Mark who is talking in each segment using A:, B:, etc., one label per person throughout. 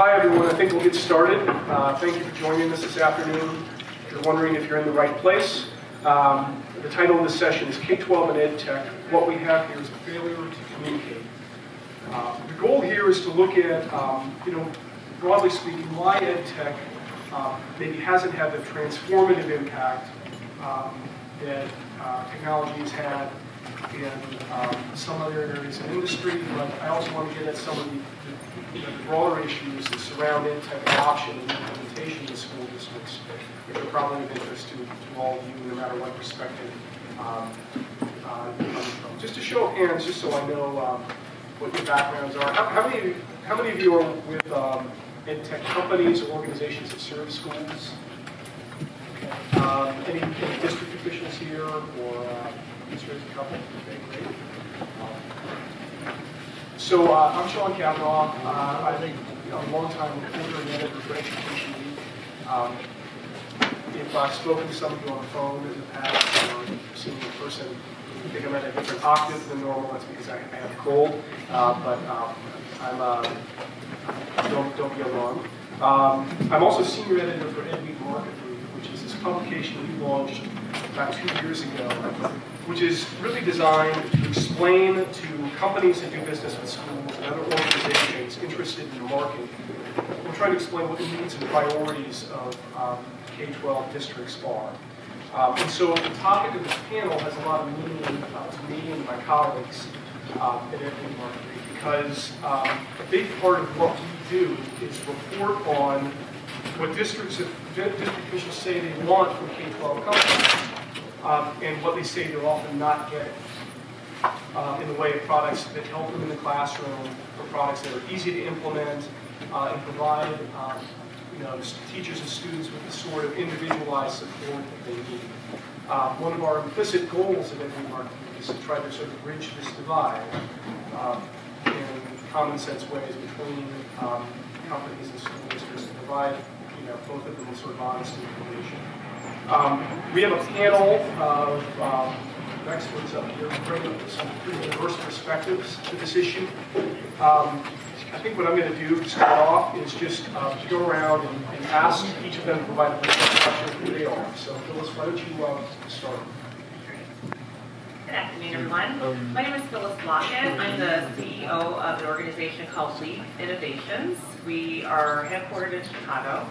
A: Hi everyone, I think we'll get started. Thank you for joining us this afternoon. If you're wondering if you're in the right place, the title of this session is K12 and EdTech. What we have here is a failure to communicate. The goal here is to look at, broadly speaking, why EdTech maybe hasn't had the transformative impact that technology has had in some other areas of industry, but I also want to get at some of the broader issues that surround EdTech adoption and implementation in school districts, which are probably of interest to all of you, no matter what perspective you come from. Just a show of hands, just so I know what your backgrounds are. How many of you are with EdTech companies or organizations that serve schools? Okay. Any district officials here, or just raise a couple? Okay, great. So I'm Sean Kavanaugh. I think a long-time reporter and editor for Education Week. If I've spoken to some of you on the phone in the past or seen you in person, I think I'm at a different octave than normal. That's because I have a cold. Don't be alarmed. I'm also senior editor for EdWeek Market Week, which is this publication we launched about 2 years ago, which is really designed to explain to companies that do business with schools and other organizations interested in the market. We're trying to explain what the needs and priorities of K12 districts are. And so the topic of this panel has a lot of meaning to me and my colleagues at EdWeek Market Week, because a big part of what we do is report on what district officials say they want from K12 companies. And what they say they're often not getting in the way of products that help them in the classroom, or products that are easy to implement and provide teachers and students with the sort of individualized support that they need. One of our implicit goals at EdWeek Market Week is to try to sort of bridge this divide in common sense ways between companies and school districts to provide both of them with sort of honest information. We have a panel of experts up here bringing some pretty diverse perspectives to this issue. I think what I'm going to do to start off is just go around and ask each of them to provide a brief introduction of who they are. So Phyllis, why don't you start?
B: Good afternoon, everyone. My name is Phyllis Lockett. I'm the CEO of an organization called Leap Innovations. We are headquartered in Chicago.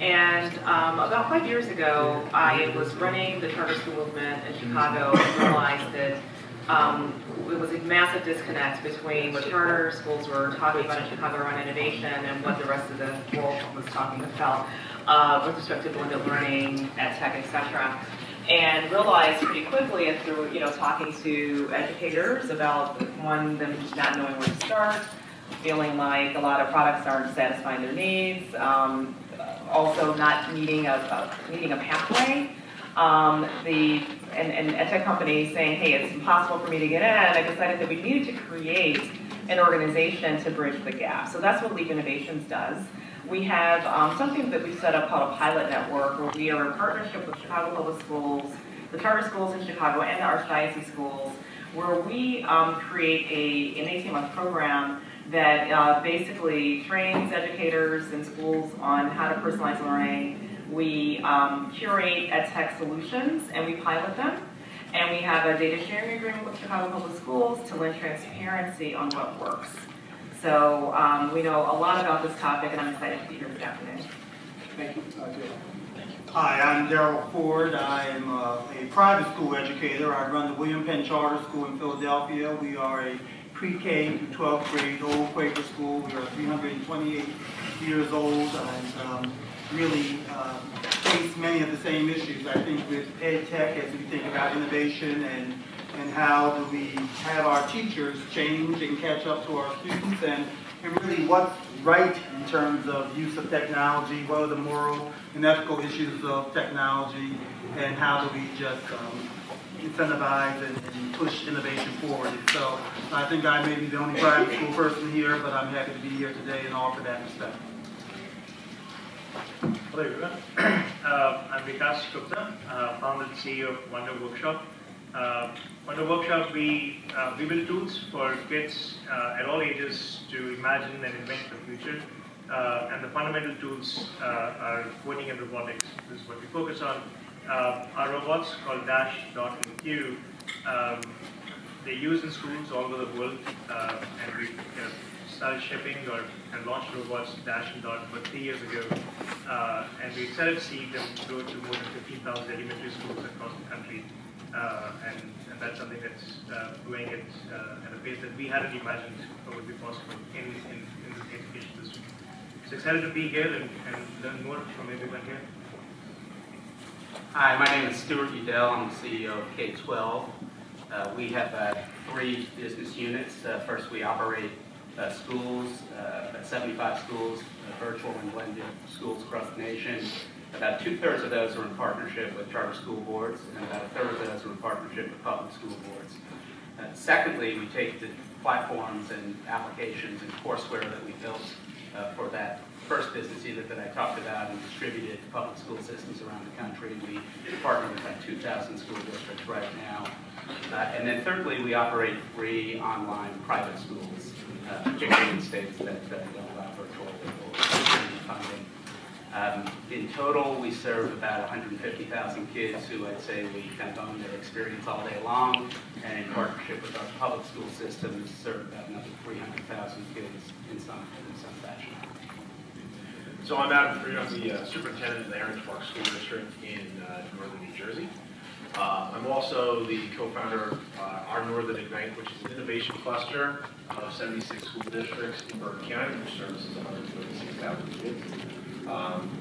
B: And about 5 years ago, I was running the charter school movement in Chicago and realized that it was a massive disconnect between what charter schools were talking about in Chicago around innovation and what the rest of the world was talking about with respect to blended learning, EdTech, etc. And realized pretty quickly through talking to educators about them not knowing where to start, feeling like a lot of products aren't satisfying their needs. Also not needing a pathway. And EdTech companies saying, hey, it's impossible for me to get in. I decided that we needed to create an organization to bridge the gap. So that's what Leap Innovations does. We have something that we set up called a pilot network, where we are in partnership with Chicago Public Schools, the charter schools in Chicago, and the Archdiocese schools, where we create an 18-month program that basically trains educators and schools on how to personalize learning. We curate EdTech solutions and we pilot them. And we have a data sharing agreement with Chicago Public Schools to lend transparency on what works. So we know a lot about this topic, and I'm excited to be here this afternoon.
A: Thank you.
C: Hi, I'm Darrell Ford. I'm a private school educator. I run the William Penn Charter School in Philadelphia. We are a pre-K to 12th grade old Quaker school. We are 328 years old and really face many of the same issues, I think, with EdTech as we think about innovation and how do we have our teachers change and catch up to our students, and really what's right in terms of use of technology, what are the moral and ethical issues of technology, and how do we just incentivize and push innovation forward. So I think I may be the only private school person here, but I'm happy to be here today and offer that respect.
D: Hello everyone. I'm Vikas Gupta, founder and CEO of Wonder Workshop. Wonder Workshop, we build tools for kids at all ages to imagine and invent the future. and the fundamental tools are coding and robotics. This is what we focus on. Our robots called Dash, Dot, and Q, they're used in schools all over the world, and we started shipping and launched robots Dash and Dot about 3 years ago, and we excited to see them grow to more than 15,000 elementary schools across the country, and that's something that's growing at a pace that we hadn't imagined would be possible in the education system. So excited to be here and learn more from everyone here.
E: Hi, my name is Stuart Udell. I'm the CEO of K12. We have 3 business units. First, we operate schools, about 75 schools, virtual and blended schools across the nation. About 2/3 of those are in partnership with charter school boards, and about 1/3 of those are in partnership with public school boards. Secondly, we take the platforms and applications and courseware that we built for that first business unit that I talked about and distributed to public school systems around the country. We partner with about 2,000 school districts right now. And then thirdly, we operate 3 online private schools, particularly in states that don't allow virtual or funding. In total, we serve about 150,000 kids who I'd say we kind of own their experience all day long, and in partnership with our public school systems, serve about another 300,000 kids in some fashion.
F: So I'm Adam Freed. I'm the superintendent of the Orange Park School District in northern New Jersey. I'm also the co-founder of our Northern Ignite, which is an innovation cluster of 76 school districts in Bergen County, which services 136,000 kids.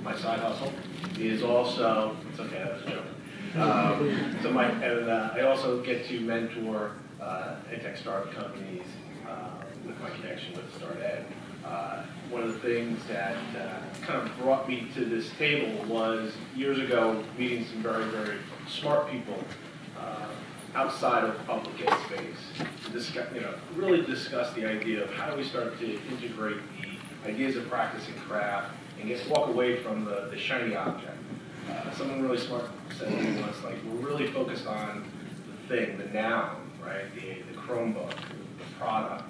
F: My side hustle is also, it's okay, that was a joke. I also get to mentor edtech startup companies with my connection with StartEd. One of the things that kind of brought me to this table was years ago meeting some very, very smart people outside of public ed space to discuss, really discuss the idea of how do we start to integrate the ideas of practice and craft and walk away from the shiny object. Someone really smart said to me once, like, we're really focused on the thing, the noun, right? The Chromebook, the product.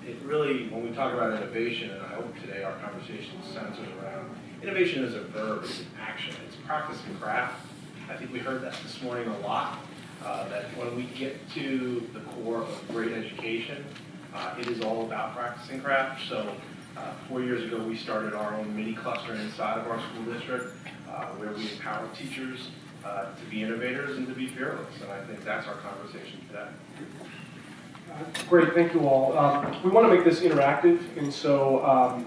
F: It really, when we talk about innovation, and I hope today our conversation centers around, innovation is a verb, it's an action, it's practice and craft. I think we heard that this morning a lot, that when we get to the core of great education, it is all about practice and craft. So 4 years ago, we started our own mini cluster inside of our school district, where we empower teachers to be innovators and to be fearless. And I think that's our conversation today.
A: Great, thank you all. We want to make this interactive, and so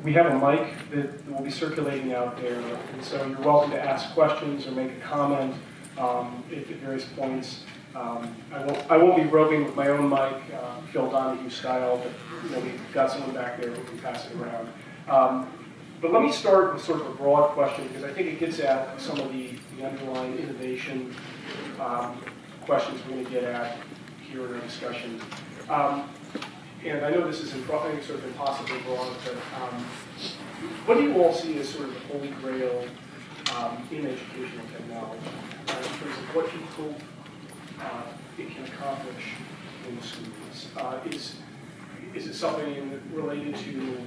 A: we have a mic that will be circulating out there, and so you're welcome to ask questions or make a comment at various points. I won't be roving with my own mic, Phil Donahue style, but we've got someone back there who can pass it around. But let me start with sort of a broad question, because I think it gets at some of the underlying innovation questions we're going to get at here in our discussion. And I know this is sort of impossibly broad, but what do you all see as sort of the holy grail in educational technology in terms of what you hope it can accomplish in schools? Is it something related to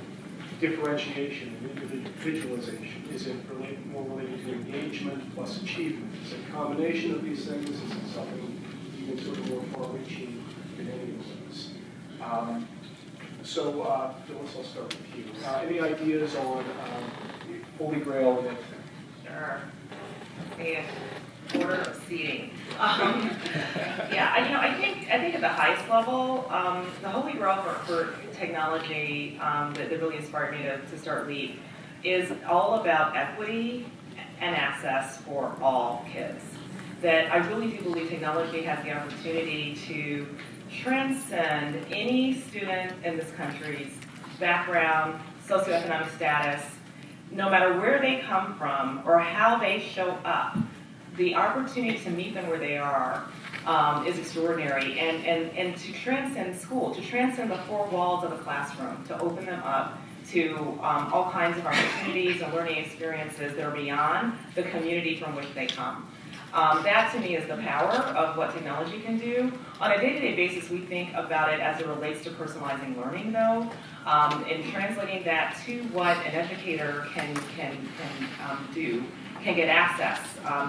A: differentiation and individualization? Is it more related to engagement plus achievement? Is it a combination of these things? Is it something even sort of more far-reaching in any of those? Phyllis, I'll start with you. Any ideas on Holy Grail in anything?
B: Sure. And order of seating. Yeah, I think at the highest level, the Holy Grail for technology that really inspired me to start LEAP is all about equity and access for all kids. That I really do believe technology has the opportunity to transcend any student in this country's background, socioeconomic status, no matter where they come from or how they show up. The opportunity to meet them where they are is extraordinary, and to transcend school, to transcend the 4 walls of a classroom, to open them up to all kinds of opportunities and learning experiences that are beyond the community from which they come. That to me is the power of what technology can do. On a day-to-day basis, we think about it as it relates to personalizing learning, though, and translating that to what an educator can get access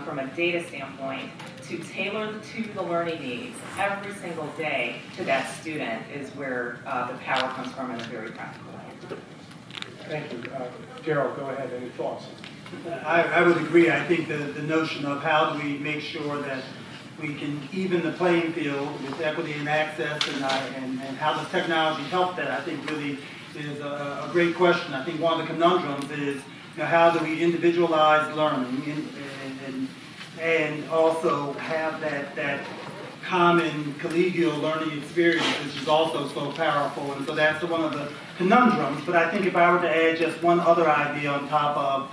B: from a data standpoint to tailor to the learning needs every single day to that student is where the power comes from in a very practical way.
A: Thank you. Daryl, go ahead. Any thoughts?
C: I would agree. I think the notion of how do we make sure that we can even the playing field with equity and access and how does technology help that, I think really is a great question. I think one of the conundrums is, how do we individualize learning and also have that common collegial learning experience, which is also so powerful. And so that's one of the conundrums. But I think if I were to add just one other idea on top of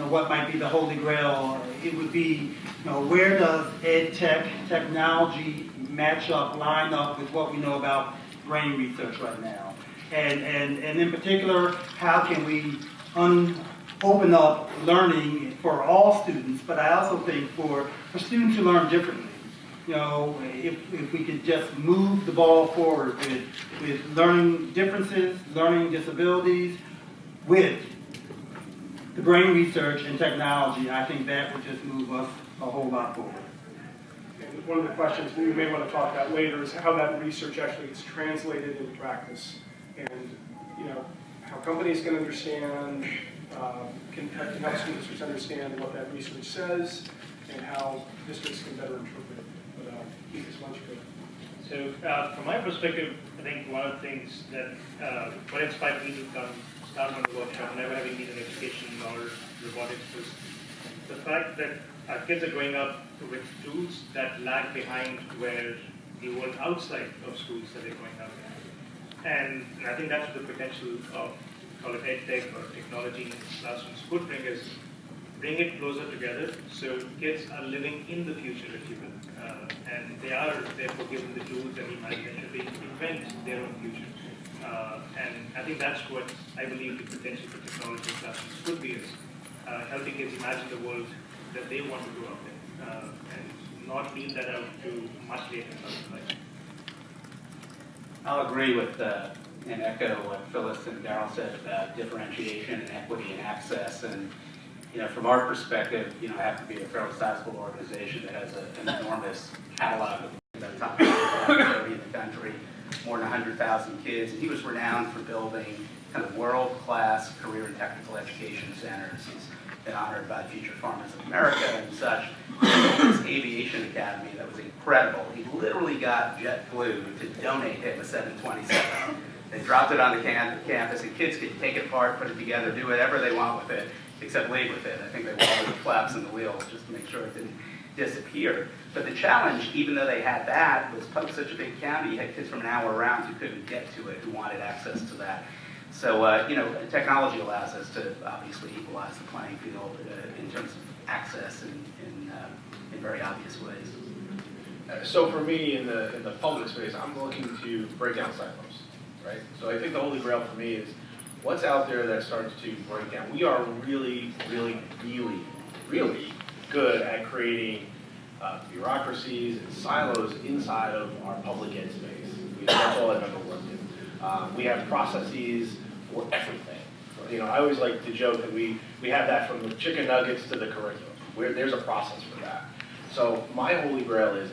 C: what might be the holy grail, it would be, where does ed tech technology match up, line up with what we know about brain research right now? And in particular, how can we open up learning for all students, but I also think for students who learn differently. If we could just move the ball forward with learning differences, learning disabilities, with the brain research and technology, I think that would just move us a whole lot forward.
A: And one of the questions we may want to talk about later is how that research actually is translated into practice, and how companies can understand, can help students understand what that research says, and how districts can better interpret it. But Keith, why don't you go?
D: So from my perspective, I think one of the things that what inspired me to start on the workshop, never having been in education or robotics, was the fact that our kids are growing up with tools that lag behind where the world outside of schools that they're growing up in. And I think that's the potential of, call it EdTech or technology in classrooms could bring it closer together so kids are living in the future, if you will. And they are therefore given the tools and imagination to invent their own future. And I think that's what I believe the potential for technology in classrooms could be, is helping kids imagine the world that they want to grow up in, and not leave that out to much later in life.
E: I'll agree with and echo what Phyllis and Darryl said about differentiation and equity and access. And from our perspective, I happen to be a fairly sizable organization that has an enormous catalog of the top 30 in the country, more than 100,000 kids. And he was renowned for building kind of world-class career and technical education centers. He's been honored by Future Farmers of America and such. This aviation academy that was incredible. He literally got JetBlue to donate him a 727. They dropped it on the campus, and kids could take it apart, put it together, do whatever they want with it, except leave with it. I think they welded the flaps and the wheels just to make sure it didn't disappear. But the challenge, even though they had that, was Pope's such a big county, you had kids from an hour around who couldn't get to it, who wanted access to that. So, technology allows us to obviously equalize the playing field in terms of access in very obvious ways.
F: So for me, in the public space, I'm looking to break down silos, right? So I think the holy grail for me is what's out there that starts to break down. We are really, really, really, really good at creating bureaucracies and silos inside of our public ed space. That's all I've ever worked in. We have processes for everything. I always like to joke that we have that from the chicken nuggets to the curriculum. There's a process for that. So my holy grail is,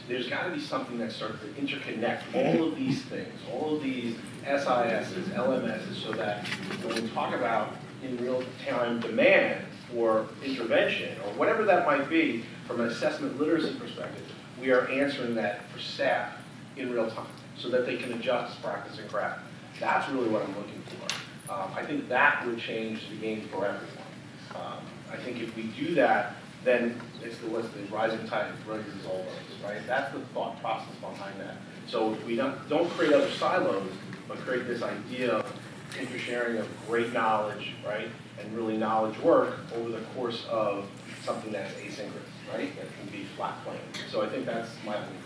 F: there's got to be something that starts to interconnect all of these things, all of these SISs, LMSs, so that when we talk about in real time demand for intervention, or whatever that might be, from an assessment literacy perspective, we are answering that for staff in real time, so that they can adjust practice and craft. That's really what I'm looking for. I think that would change the game for everyone. I think if we do that, then it's the rising tide raises all boats, right? That's the thought process behind that. So if we don't create other silos, but create this idea of intersharing of great knowledge, right? And really knowledge work over the course of something that's asynchronous, right? That can be flat plane. So I think that's my opinion.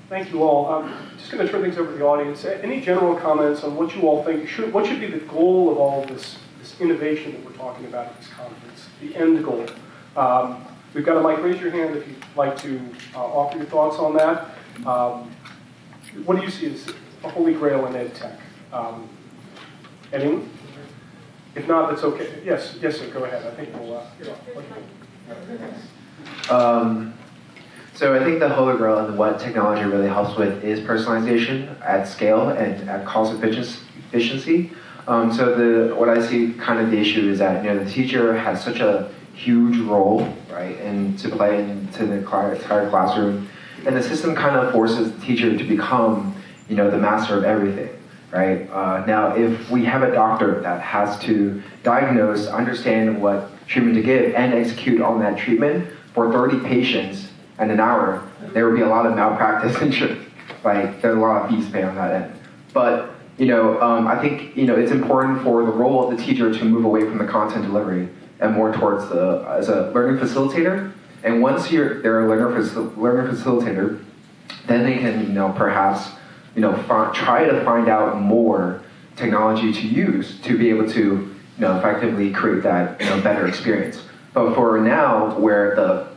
A: Thank you all. I'm just going to turn things over to the audience. Any general comments on what you all think what should be the goal of all this innovation that we're talking about at this conference, the end goal? We've got a mic. Raise your hand if you'd like to offer your thoughts on that. What do you see as a holy grail in ed tech? Anyone? If not, that's okay. Yes, sir, go ahead. I think we'll
G: So I think the holy grail and what technology really helps with is personalization at scale and at cost efficiency. What I see kind of the issue is that the teacher has such a huge role, right, and to play into the entire classroom, and the system kind of forces the teacher to become the master of everything. Right? Now, if we have a doctor that has to diagnose, understand what treatment to give, and execute on that treatment for 30 patients in an hour, there would be a lot of malpractice insurance. Like, there's a lot of fees to pay on that end. But, I think, it's important for the role of the teacher to move away from the content delivery and more towards as a learning facilitator. And once they're a learner facilitator, then they can, perhaps, try to find out more technology to use to be able to, effectively create that, better experience. But for now, where the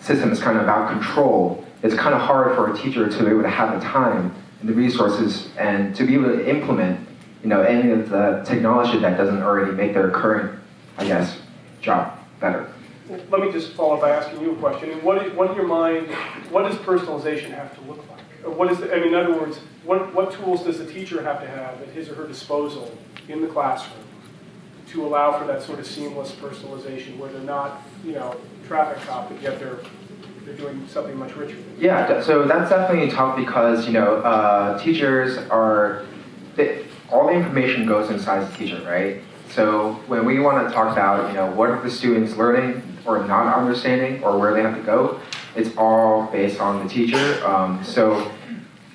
G: system is kind of out of control, it's kind of hard for a teacher to be able to have the time and the resources and to be able to implement, any of the technology that doesn't already make their current, job better.
A: Let me just follow up by asking you a question. What in your mind, what does personalization have to look like? In other words, what tools does the teacher have to have at his or her disposal in the classroom to allow for that sort of seamless personalization where they're not, traffic cop, but yet they're doing something much richer?
G: Yeah, so that's definitely tough because, teachers are, all the information goes inside the teacher, right? So when we want to talk about, what are the students learning or not understanding or where they have to go, it's all based on the teacher. So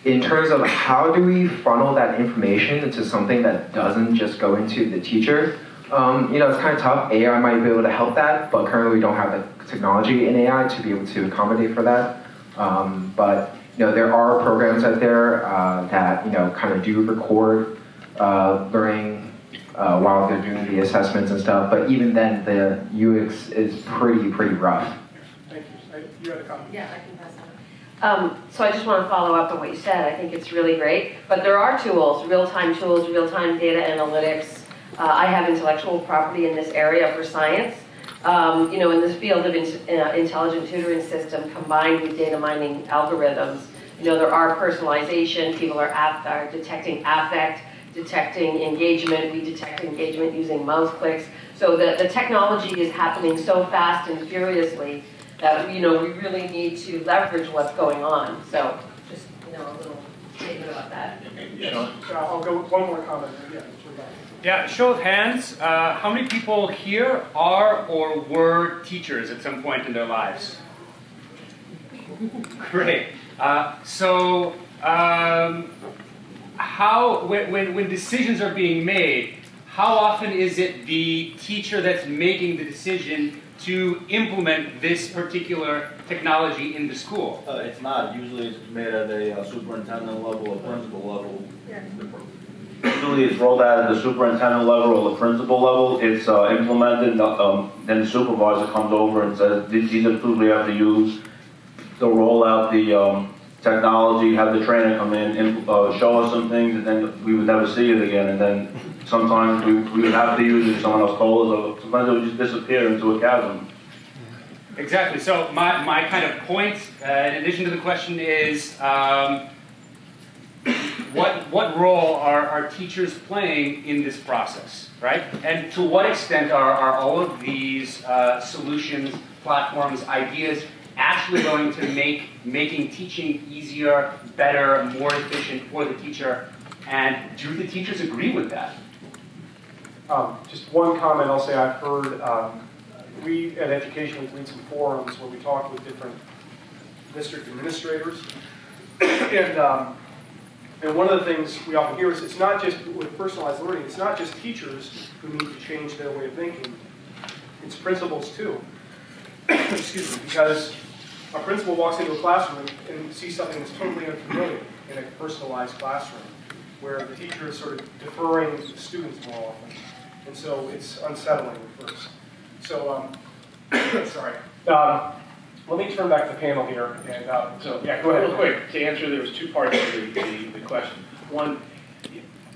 G: in terms of how do we funnel that information into something that doesn't just go into the teacher, it's kind of tough. AI might be able to help that, but currently we don't have the technology in AI to be able to accommodate for that. But there are programs out there that kind of do record learning while they're doing the assessments and stuff. But even then, the UX is pretty rough.
A: Thank you. You had a comment?
H: Yeah, I can pass that. So I just want to follow up on what you said. I think it's really great. But there are tools, real-time data analytics. I have intellectual property in this area for science. In this field of intelligent tutoring system combined with data mining algorithms, there are personalization. People are detecting affect, detecting engagement. We detect engagement using mouse clicks. So the technology is happening so fast and furiously that we really need to leverage what's going on. So just a little statement about that.
A: Yes. I'll go with one more comment.
I: Yeah, show of hands. How many people here are or were teachers at some point in their lives? Great. When decisions are being made, how often is it the teacher that's making the decision to implement this particular technology in the school?
J: It's not. Usually it's made at a superintendent level or principal level. Usually it's rolled out at the superintendent level or the principal level. It's implemented, then the supervisor comes over and says, these are the tools we have to use. They'll roll out the technology, have the trainer come in and show us some things, and then we would never see it again. And then sometimes we would have to use it if someone else told us, or sometimes it would just disappear into a chasm.
I: Exactly. So my kind of point, in addition to the question, is what role are teachers playing in this process, right? And to what extent are all of these solutions, platforms, ideas actually going to making teaching easier, better, more efficient for the teacher? And do the teachers agree with that?
A: Just one comment I'll say I've heard. We at Education Week lead some forums where we talk with different district administrators. And one of the ththings we often hear is it's not just with personalized learning, it's not just teachers who need to change their way of thinking. It's principals too. Excuse me, because a principal walks into a classroom and sees something that's totally unfamiliar in a personalized classroom, where the teacher is sort of deferring to the students more often. And so it's unsettling at first. So Sorry. Let me turn back to the panel here, and so, yeah, go ahead.
F: Real quick, to answer, there was two parts to the question. One,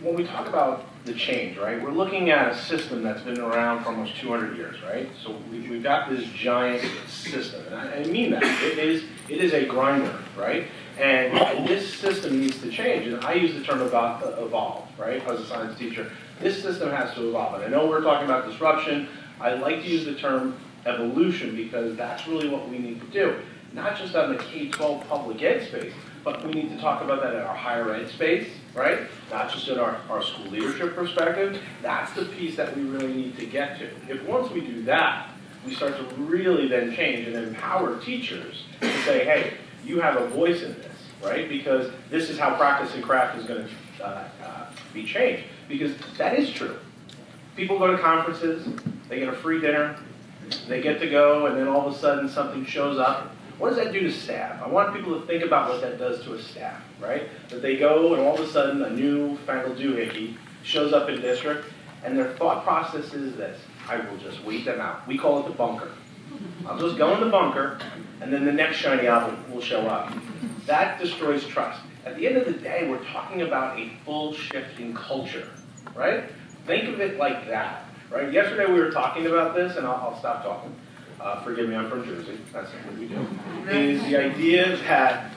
F: when we talk about the change, right, we're looking at a system that's been around for almost 200 years, right? So we've got this giant system, and I mean that. It is a grinder, right? And this system needs to change, and I use the term evolve, right, as a science teacher. This system has to evolve, and I know we're talking about disruption. I like to use the term evolution because that's really what we need to do. Not just on the K12 public ed space, but we need to talk about that in our higher ed space, right? Not just in our school leadership perspective. That's the piece that we really need to get to. If once we do that, we start to really then change and empower teachers to say, hey, you have a voice in this, right? Because this is how practice and craft is going to be changed. Because that is true. People go to conferences, they get a free dinner, they get to go, and then all of a sudden something shows up. What does that do to staff? I want people to think about what that does to a staff, right? That they go and all of a sudden a new fangled doohickey shows up in district, and their thought process is this: I will just wait them out. We call it the bunker. I'll just go in the bunker, and then the next shiny object will show up. That destroys trust. At the end of the day, we're talking about a full shift in culture, right? Think of it like that, right? Yesterday we were talking about this, and I'll stop talking. Forgive me, I'm from Jersey. That's what we do. Is the idea that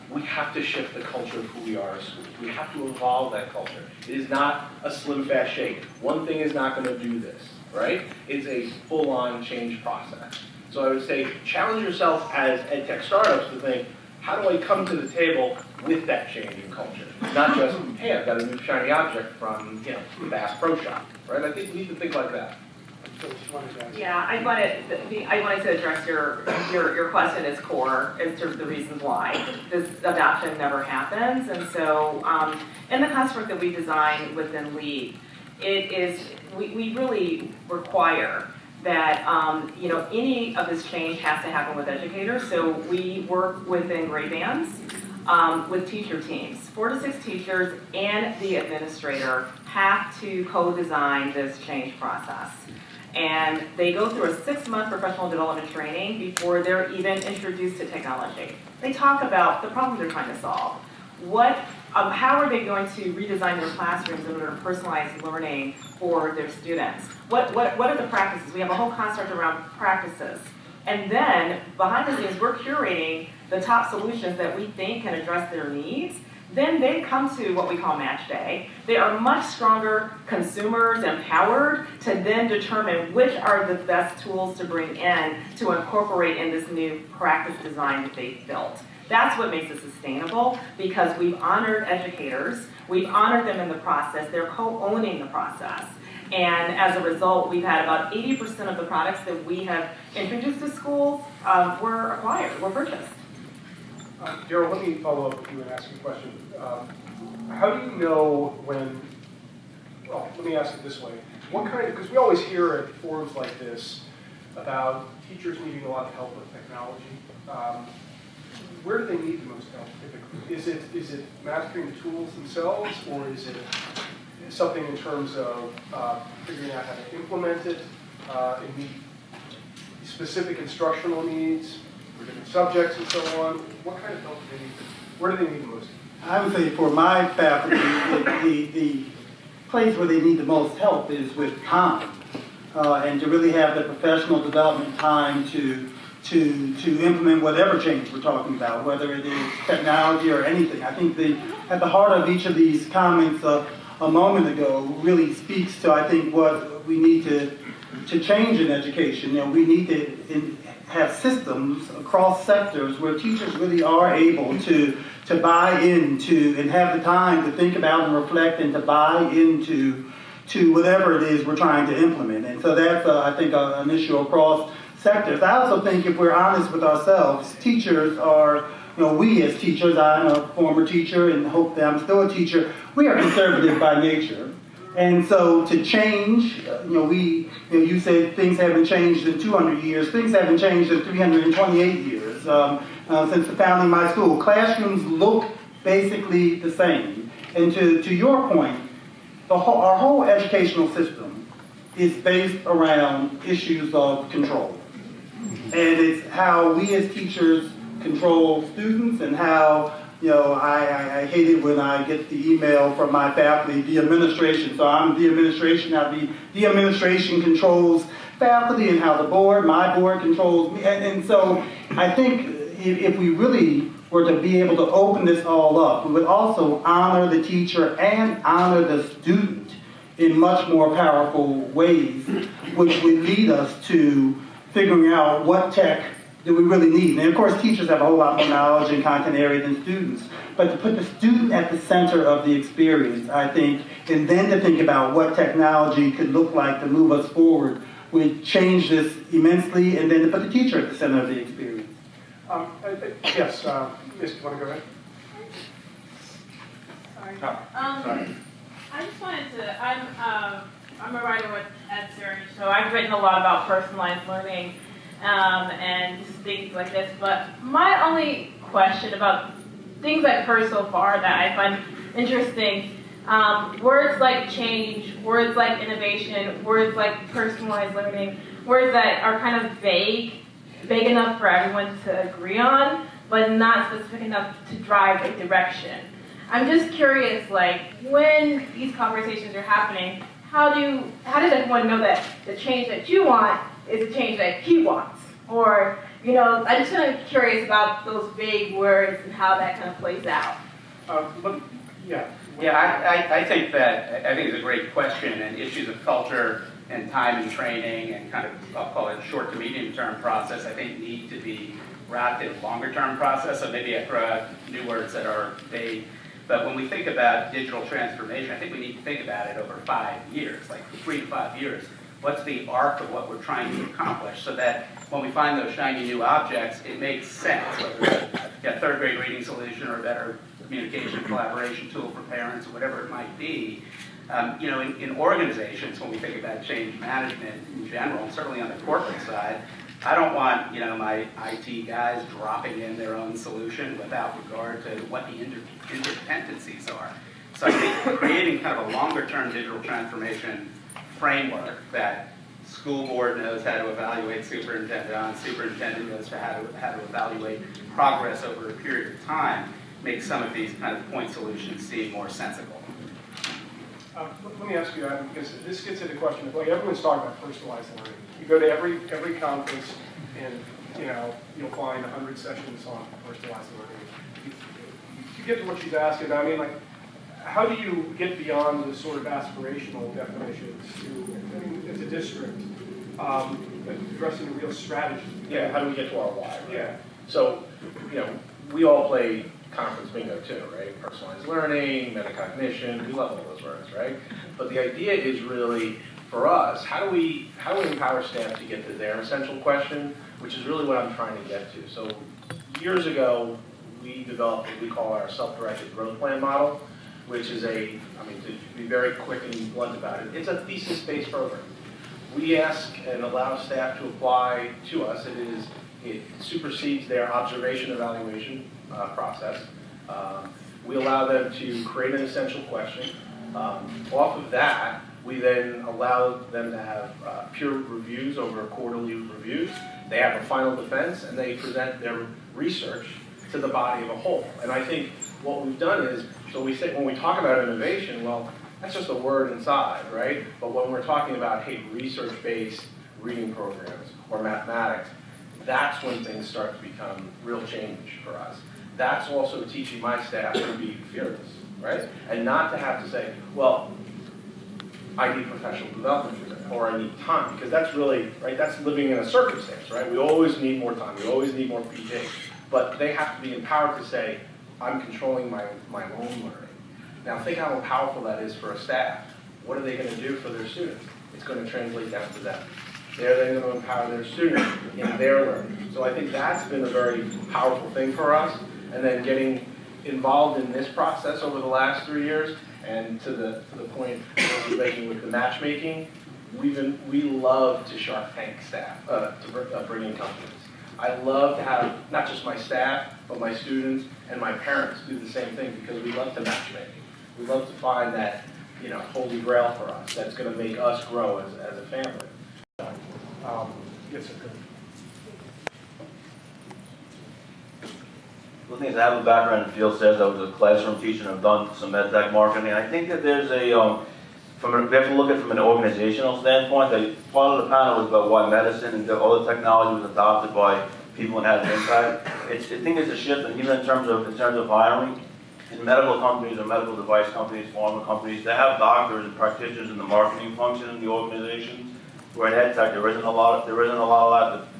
F: we have to shift the culture of who we are as schools. We have to evolve that culture. It is not a slim, fast shake. One thing is not going to do this, right? It's a full-on change process. So I would say challenge yourself as EdTech startups to think, how do I come to the table with that change in culture? Not just, hey, I've got a new shiny object from, the Bass Pro Shop, right? I think we need to think like that.
B: Yeah, I wanted to address your question as core as to the reasons why this adoption never happens. And so in the construct that we design within LEAD, we really require that any of this change has to happen with educators. So we work within grade bands with teacher teams. 4 to 6 teachers and the administrator have to co-design this change process. And they go through a 6-month professional development training before they're even introduced to technology. They talk about the problem they're trying to solve. How are they going to redesign their classrooms in order to personalize learning for their students? What are the practices? We have a whole construct around practices. And then, behind the scenes, we're curating the top solutions that we think can address their needs. Then they come to what we call match day. They are much stronger consumers, empowered to then determine which are the best tools to bring in to incorporate in this new practice design that they've built. That's what makes it sustainable, because we've honored educators, we've honored them in the process, they're co-owning the process. And as a result, we've had about 80% of the products that we have introduced to schools were acquired, were purchased.
A: Daryl, let me follow up with you and ask you a question. How do you know when, well, let me ask it this way. Because we always hear at forums like this about teachers needing a lot of help with technology. Where do they need the most help typically? Is it mastering the tools themselves, or is it something in terms of figuring out how to implement it and meet specific instructional needs for different subjects and so on? What kind of help do they need? Where do they need the most?
C: I would say for my faculty, the place where they need the most help is with time, and to really have the professional development time to implement whatever change we're talking about, whether it is technology or anything. I think at the heart of each of these comments a moment ago really speaks to, I think, what we need to change in education. We need to have systems across sectors where teachers really are able to buy into and have the time to think about and reflect and to buy into whatever it is we're trying to implement. And so that's, I think, an issue across sectors. I also think if we're honest with ourselves, teachers are, we as teachers, I'm a former teacher and hope that I'm still a teacher, we are conservative by nature. And so to change, you said things haven't changed in 200 years, things haven't changed in 328 years. Since the founding of my school, classrooms look basically the same. And to your point, our whole educational system is based around issues of control. And it's how we as teachers control students and how, I hate it when I get the email from my faculty, the administration. So I'm the administration, how the administration controls faculty and how my board controls me. And so I think if we really were to be able to open this all up, we would also honor the teacher and honor the student in much more powerful ways, which would lead us to figuring out what tech do we really need. And of course, teachers have a whole lot more knowledge in content area than students. But to put the student at the center of the experience, I think, and then to think about what technology could look like to move us forward would change this immensely, and then to put the teacher at the center of the experience.
A: Yes, Miss, do you want to go ahead?
K: Sorry.
A: Sorry.
K: I just wanted to, I'm a writer with Ed Search, so I've written a lot about personalized learning and things like this, but my only question about things I've heard so far that I find interesting, words like change, words like innovation, words like personalized learning, words that are kind of vague enough for everyone to agree on, but not specific enough to drive a direction. I'm just curious, when these conversations are happening, how does everyone know that the change that you want is the change that he wants? Or, I'm just kind of curious about those vague words and how that kind of plays out.
I: I think it's a great question, and issues of culture and time and training and kind of, I'll call it a short to medium term process, I think need to be wrapped in longer term process. So maybe I throw out new words that are vague. But when we think about digital transformation, I think we need to think about it over 5 years, like 3 to 5 years. What's the arc of what we're trying to accomplish so that when we find those shiny new objects, it makes sense, whether it's a third grade reading solution or a better communication collaboration tool for parents or whatever it might be. In organizations, when we think about change management in general, and certainly on the corporate side, I don't want my IT guys dropping in their own solution without regard to what the interdependencies are. So I think creating kind of a longer-term digital transformation framework that school board knows how to evaluate superintendent on, superintendent knows how to evaluate progress over a period of time makes some of these kind of point solutions seem more sensible.
A: Let me ask you, Adam, because this gets into the question of, everyone's talking about personalized learning. You go to every conference, and you'll find 100 sessions on personalized learning. You get to what she's asking. How do you get beyond the sort of aspirational definitions to, as a district, addressing a real strategy?
F: Yeah, how do we get to our why, right?
A: Yeah.
F: So, we all play conference bingo too, right? Personalized learning, metacognition, we love all those words, right? But the idea is really, for us, how do we empower staff to get to their essential question, which is really what I'm trying to get to. So years ago, we developed what we call our self-directed growth plan model, which is to be very quick and blunt about it, it's a thesis-based program. We ask and allow staff to apply to us. It supersedes their observation evaluation process. We allow them to create an essential question. Off of that, we then allow them to have peer reviews over quarterly reviews. They have a final defense, and they present their research to the body of a whole. And I think what we've done is, so we say when we talk about innovation, well, that's just a word inside, right? But when we're talking about, research-based reading programs or mathematics, that's when things start to become real change for us. That's also teaching my staff to be fearless, right? And not to have to say, well, I need professional development for that, or I need time, because that's really, right, that's living in a circumstance, right? We always need more time, we always need more PT, but they have to be empowered to say, I'm controlling my own learning. Now think how powerful that is for a staff. What are they going to do for their students? It's going to translate down to them. They're then going to empower their students in their learning. So I think that's been a very powerful thing for us. And then getting involved in this process over the last 3 years, and to the point we're making with the matchmaking, we love to Shark Tank staff, to bring in companies. I love to have not just my staff, but my students and my parents do the same thing, because we love to matchmake. We love to find that holy grail for us. That's going to make us grow as a family.
A: Yes, sir. Good.
J: One thing is I have a background in field sales. I was a classroom teacher and I've done some ed tech marketing. I think that there's we have to look at it from an organizational standpoint. Part of the panel was about why medicine and all the technology was adopted by people and had an impact. I think it's a shift, and even in terms of hiring, in medical companies or medical device companies, pharma companies, they have doctors and practitioners in the marketing function in the organizations. Where in ed tech, there isn't a lot of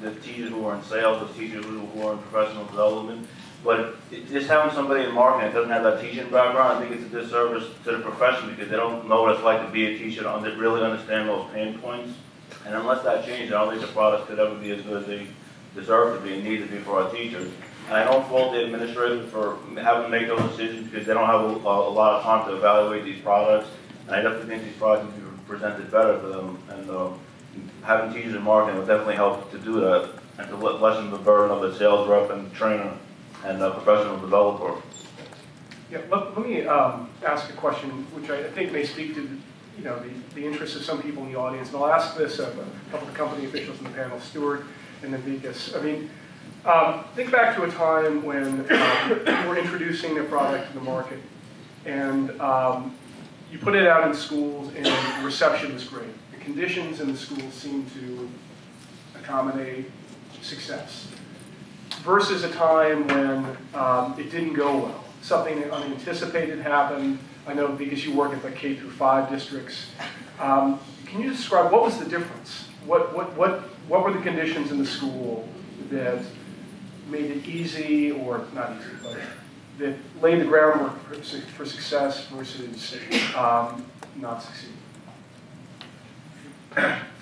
J: that. The teachers who are in sales, the teachers who are in professional development. But just having somebody in marketing that doesn't have that teaching background, I think it's a disservice to the profession because they don't know what it's like to be a teacher to really understand those pain points. And unless that changes, I don't think the products could ever be as good as they deserve to be and need to be for our teachers. And I don't fault the administrators for having to make those decisions because they don't have a lot of time to evaluate these products. And I definitely think these products need to be presented better to them. And having teachers in marketing will definitely help to do that and to lessen the burden of the sales rep and trainer and professional developer.
A: Yeah, let me ask a question, which I think may speak to the interests of some people in the audience, and I'll ask this of a couple of company officials in the panel, Stuart and then Vikas. I mean, think back to a time when you were introducing a product to the market, and you put it out in schools, and the reception was great. The conditions in the schools seemed to accommodate success. Versus a time when it didn't go well. Something unanticipated happened. I know because you work at the K12 districts. Can you describe what was the difference? What were the conditions in the school that made it easy, or not easy, but that laid the groundwork for success versus not succeed?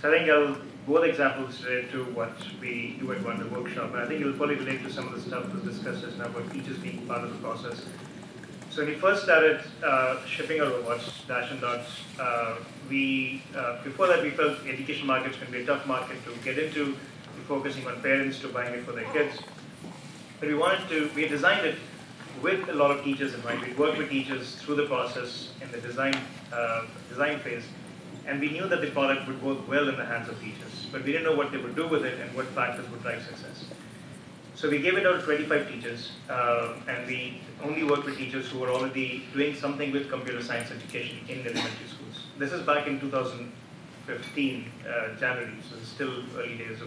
D: So I think both examples relate to what we do at one workshop, and I think it'll probably relate to some of the stuff that was discussed just now about teachers being part of the process. So when we first started shipping our robots, Dash and Dots, before that we felt education markets can be a tough market to get into, focusing on parents to buying it for their kids. But we designed it with a lot of teachers in mind. We worked with teachers through the process in the design phase. And we knew that the product would work well in the hands of teachers, but we didn't know what they would do with it and what factors would drive success. So we gave it out to 25 teachers, and we only worked with teachers who were already doing something with computer science education in elementary schools. This is back in 2015, January, so it's still early days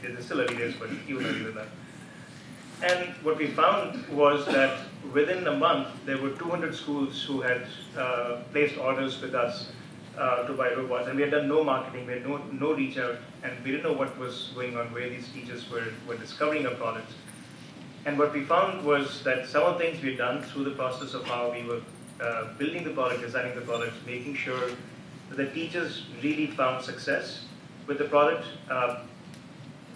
D: it's still early days, but even earlier than that. And what we found was that within a month, there were 200 schools who had placed orders with us to buy robots, and we had done no marketing, we had no reach out, and we didn't know what was going on, where these teachers were discovering our products. And what we found was that some of the things we had done through the process of how we were building the product, designing the product, making sure that the teachers really found success with the product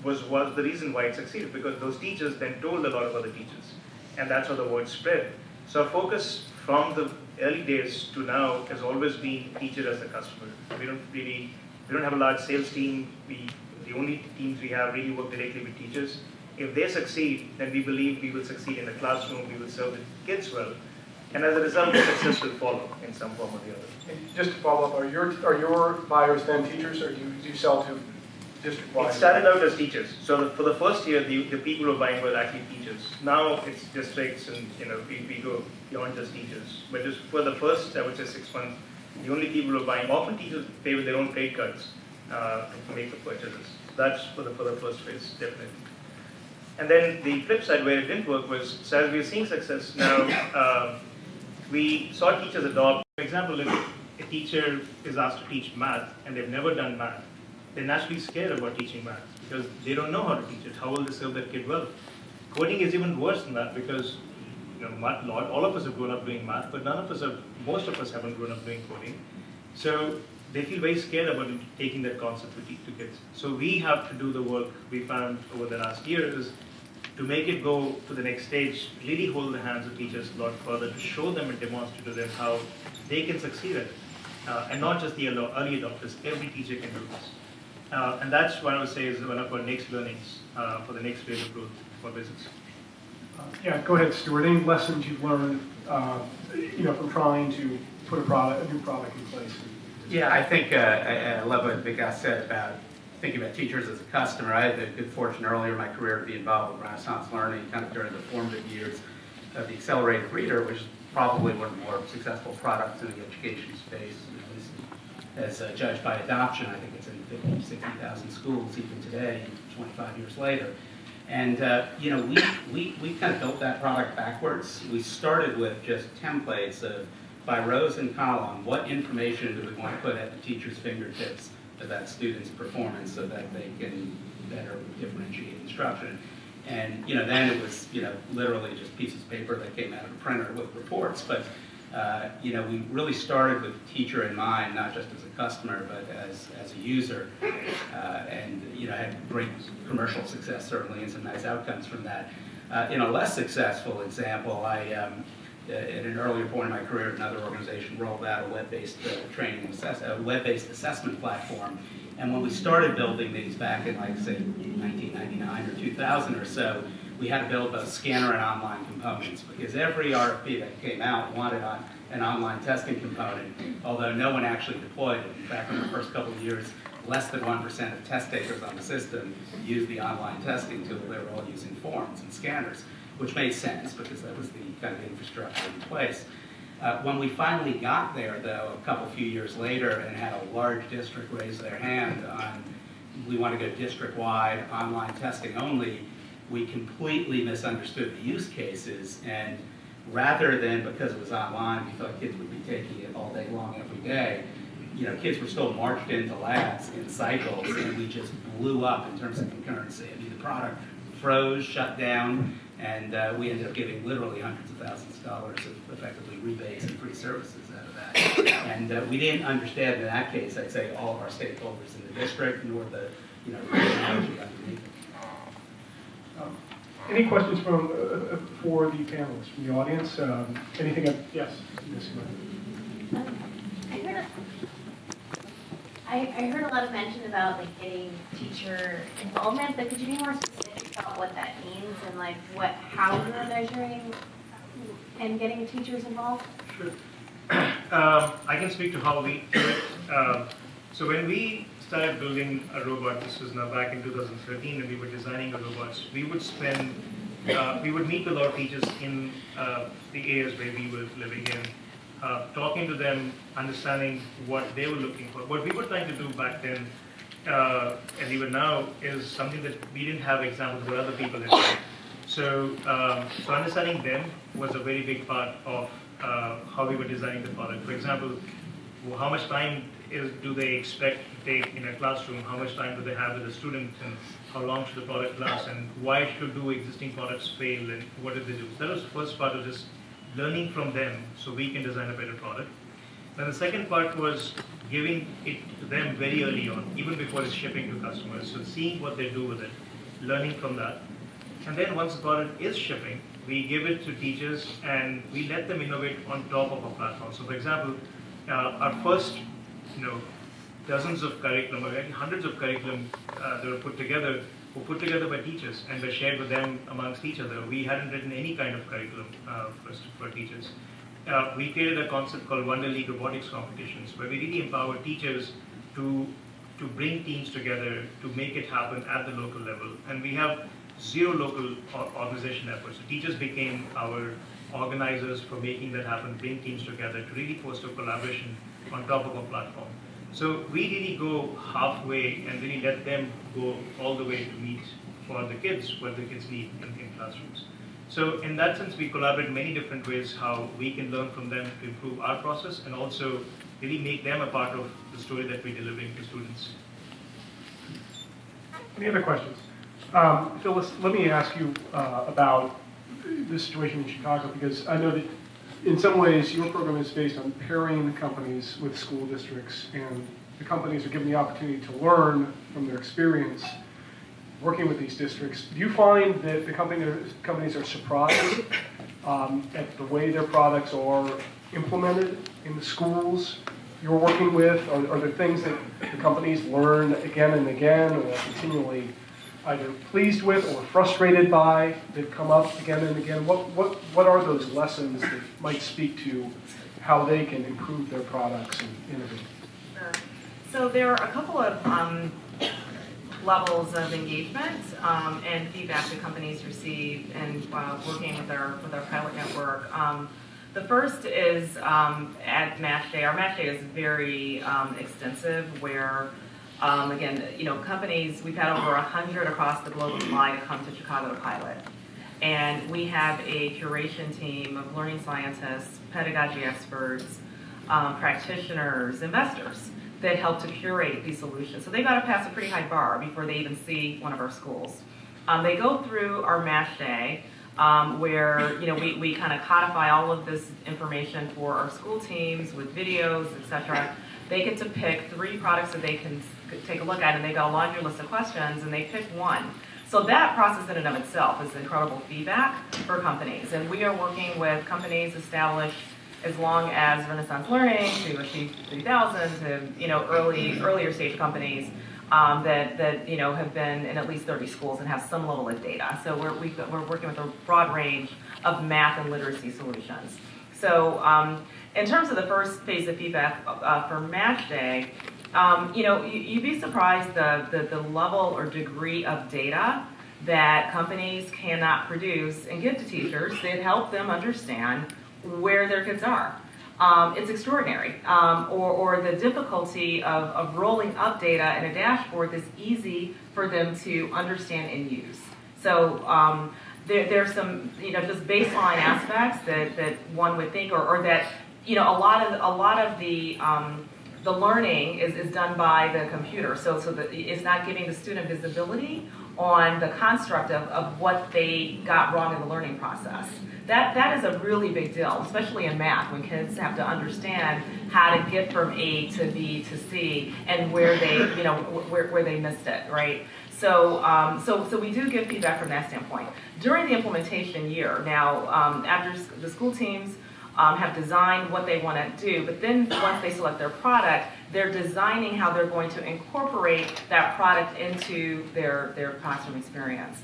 D: was the reason why it succeeded, because those teachers then told a lot of other teachers, and that's how the word spread. So our focus from the early days to now has always been teacher as the customer. We don't have a large sales team. The only teams we have really work directly with teachers. If they succeed, then we believe we will succeed in the classroom, we will serve the kids well, and as a result, the success will follow in some form or the other.
A: And just to follow up, are your buyers then teachers, or do you sell to district-wide?
D: It started out as teachers. So for the first year, the people who were buying were actually teachers. Now it's districts, and we go beyond just teachers. But just for the first, I would say 6 months, the only people who are buying, often teachers pay with their own credit cards to make the purchases. That's for the first phase, definitely. And then the flip side where it didn't work was, so as we're seeing success now, we saw teachers adopt. For example, if a teacher is asked to teach math and they've never done math, they're naturally scared about teaching math because they don't know how to teach it. How will they serve that kid well? Coding is even worse than that because all of us have grown up doing math, but most of us haven't grown up doing coding. So they feel very scared about taking that concept to kids. So we have to do the work we found over the last years to make it go to the next stage, really hold the hands of teachers a lot further, to show them and demonstrate to them how they can succeed at it. And not just the early adopters, every teacher can do this. And that's what I would say is one of our next learnings for the next phase of growth for business.
A: Yeah, go ahead, Stuart. Any lessons you've learned, from trying to put a new product in place?
E: Yeah, I think I love what Vikas said about thinking about teachers as a customer. I had the good fortune earlier in my career to be involved with Renaissance Learning, kind of during the formative years of the Accelerated Reader, which is probably one of the more successful products in the education space. As judged by adoption, I think it's in 50, 60,000 schools even today, 25 years later. And we kind of built that product backwards. We started with just templates of, by rows and column, what information do we want to put at the teacher's fingertips about students' performance so that they can better differentiate instruction. And then it was literally just pieces of paper that came out of a printer with reports. But we really started with the teacher in mind, not just as a customer, but as a user, and had great commercial success certainly, and some nice outcomes from that. In a less successful example, I at an earlier point in my career, another organization rolled out a web-based web-based assessment platform. And when we started building these back in, like, say, 1999 or 2000 or so, we had to build both scanner and online components because every RFP that came out wanted an online testing component, although no one actually deployed it. In fact, in the first couple of years, less than 1% of test takers on the system used the online testing tool. They were all using forms and scanners, which made sense because that was the kind of infrastructure in place. When we finally got there, though, a few years later, and had a large district raise their hand on, we want to go district-wide, online testing only, we completely misunderstood the use cases, and rather than, because it was online, we thought kids would be taking it all day long every day, kids were still marched into labs in cycles, and we just blew up in terms of concurrency. I mean, the product froze, shut down, and we ended up giving literally hundreds of thousands of dollars of effectively rebates and free services out of that. And we didn't understand in that case, I'd say, all of our stakeholders in the district, nor the technology underneath it.
A: Any questions for the panelists from the audience? Anything? Yes.
L: I heard a lot of mention about getting teacher involvement, but could you be more specific about what that means and how you're measuring and getting teachers involved?
D: Sure. I can speak to how we do it. So when we started building a robot, this was now back in 2013, when we were designing the robots, we would meet with our teachers in the areas where we were living in, talking to them, understanding what they were looking for. What we were trying to do back then, and even now, is something that we didn't have examples where other people had done. So understanding them was a very big part of how we were designing the product. For example, how much time do they expect to take in a classroom? How much time do they have with a student? And how long should the product last? And why should existing products fail? And what did they do? So that was the first part of just learning from them so we can design a better product. Then the second part was giving it to them very early on, even before it's shipping to customers. So seeing what they do with it, learning from that. And then once the product is shipping, we give it to teachers and we let them innovate on top of our platform. So for example, our first dozens of curriculum, or hundreds of curriculum that were put together by teachers and were shared with them amongst each other. We hadn't written any kind of curriculum for teachers. We created a concept called Wonder League Robotics Competitions, where we really empower teachers to bring teams together to make it happen at the local level. And we have zero local organization efforts. So teachers became our organizers for making that happen, bring teams together to really foster collaboration on top of our platform. So we really go halfway and really let them go all the way to meet for the kids, what the kids need in classrooms. So in that sense, we collaborate in many different ways how we can learn from them to improve our process and also really make them a part of the story that we're delivering to students.
A: Any other questions? Phyllis, let me ask you about the situation in Chicago, because I know that in some ways your program is based on pairing the companies with school districts, and the companies are given the opportunity to learn from their experience working with these districts. Do you find that the companies are surprised at the way their products are implemented in the schools you're working with? Are there things that the companies learn again and again or continually either pleased with or frustrated by that come up again and again? What are those lessons that might speak to how they can improve their products and innovate?
B: Sure. So there are a couple of levels of engagement and feedback that companies receive and working with our pilot network. The first is at Match Day. Our Match Day is very extensive where, again, companies, we've had over 100 across the globe apply to come to Chicago to pilot. And we have a curation team of learning scientists, pedagogy experts, practitioners, investors that help to curate these solutions. So they've got to pass a pretty high bar before they even see one of our schools. They go through our Match Day, where we kind of codify all of this information for our school teams with videos, etc. They get to pick 3 products that they can take a look at, and they've got a laundry list of questions, and they pick one. So that process in and of itself is incredible feedback for companies, and we are working with companies established as long as Renaissance Learning to Achieve 3000 to earlier stage companies that have been in at least 30 schools and have some level of data. So we're working with a broad range of math and literacy solutions. So in terms of the first phase of feedback for Match Day, you'd be surprised the level or degree of data that companies cannot produce and give to teachers that help them understand where their kids are. It's extraordinary. Or the difficulty of rolling up data in a dashboard that's easy for them to understand and use. So there's some, just baseline aspects that one would think, or that, a lot of the learning is done by the computer. So it's not giving the student visibility on the construct of what they got wrong in the learning process. That is a really big deal, especially in math, when kids have to understand how to get from A to B to C and where they, where they missed it, right? So we do give feedback from that standpoint. During the implementation year, now after the school teams have designed what they want to do, but then once they select their product, they're designing how they're going to incorporate that product into their classroom experience.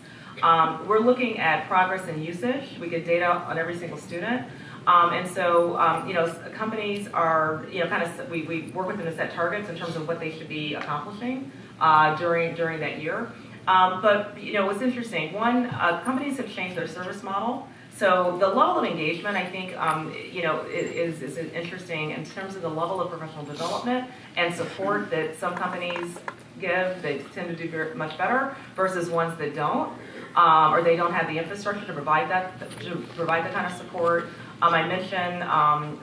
B: We're looking at progress and usage. We get data on every single student. And so, companies are, we work with them to set targets in terms of what they should be accomplishing during that year. But, what's interesting, companies have changed their service model. So the level of engagement, I think, is interesting in terms of the level of professional development and support that some companies give. They tend to do very much better versus ones that don't, or they don't have the infrastructure to provide the kind of support. I mentioned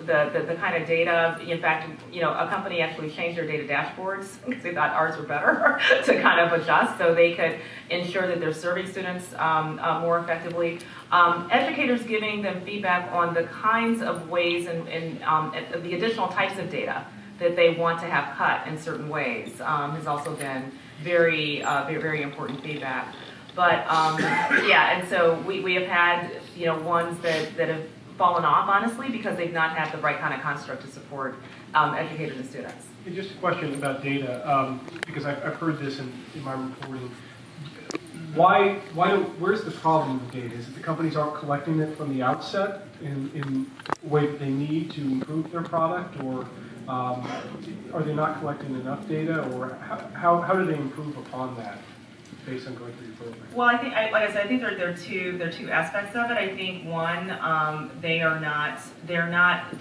B: the kind of data. In fact, a company actually changed their data dashboards because they thought ours were better to kind of adjust so they could ensure that they're serving students more effectively. Educators giving them feedback on the kinds of ways and the additional types of data that they want to have cut in certain ways has also been very, very important feedback. But and so we have had ones that have fallen off, honestly, because they've not had the right kind of construct to support educators and students.
A: And just a question about data, because I've heard this in my reporting. Where's the problem with data? Is it the companies aren't collecting it from the outset in the way that they need to improve their product, or are they not collecting enough data, or how do they improve upon that based on going through your program?
B: Well, I think, like I said, I think there are two aspects of it. I think one, they're not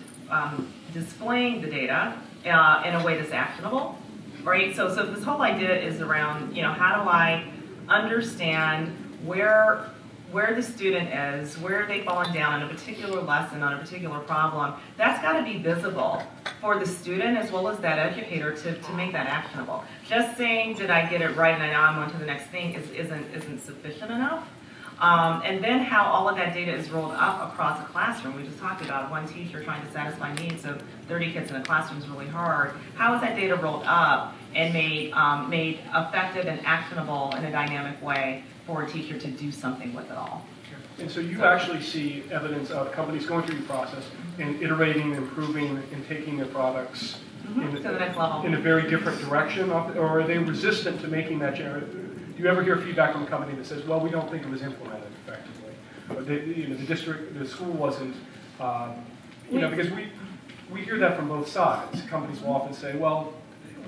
B: displaying the data in a way that's actionable, right? So this whole idea is around, how do I understand where the student is, where they've fallen down in a particular lesson, on a particular problem. That's got to be visible for the student as well as that educator to make that actionable. Just saying, did I get it right and now I'm on to the next thing isn't sufficient enough. And then how all of that data is rolled up across a classroom. We just talked about one teacher trying to satisfy needs of 30 kids in a classroom is really hard. How is that data rolled up and made effective and actionable in a dynamic way for a teacher to do something with it all?
A: And so you actually see evidence of companies going through the process and iterating, improving, and taking their products
B: to the next level
A: in a very different direction, or are they resistant to making that do you ever hear feedback from a company that says, well, we don't think it was implemented effectively? Or the school wasn't, because we hear that from both sides. Companies will often say, well,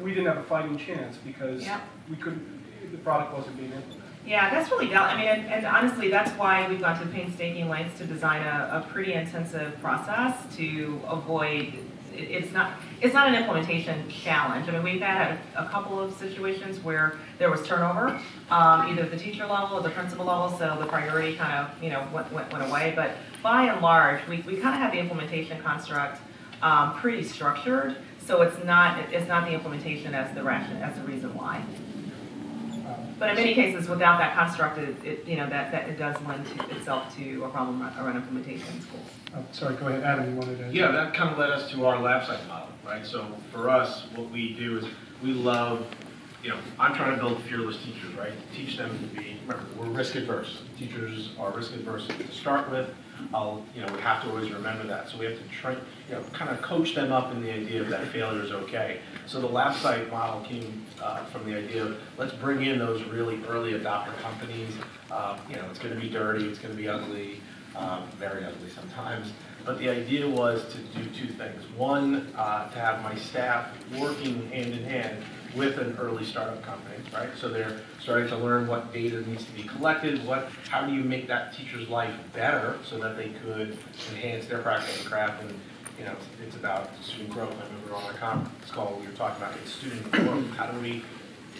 A: we didn't have a fighting chance because the product wasn't being implemented.
B: Yeah, that's really valid. I mean, and honestly, that's why we've gone to painstaking lengths to design a pretty intensive process to avoid. It's not an implementation challenge. I mean, we've had a couple of situations where there was turnover, either at the teacher level or the principal level, so the priority kind of went away. But by and large, we kind of have the implementation construct pretty structured. So it's not the implementation as the reason why. But in many cases, without that construct, it does lend itself to a problem around implementation in schools.
A: Sorry, go ahead, Adam. You wanted to?
F: Yeah, that kind of led us to our lab site model, right? So for us, what we do is we love, I'm trying to build fearless teachers, right? Teach them to be, remember, we're risk adverse. Teachers are risk adverse to start with. We have to always remember that. So we have to train, kind of coach them up in the idea that failure is okay. So the lab site model came from the idea of let's bring in those really early adopter companies. It's going to be dirty, it's going to be ugly, very ugly sometimes. But the idea was to do two things. One, to have my staff working hand in hand with an early startup company, right? So they're starting to learn what data needs to be collected, how do you make that teacher's life better so that they could enhance their practice and craft. And it's about student growth. I remember on our conference call we were talking about student growth.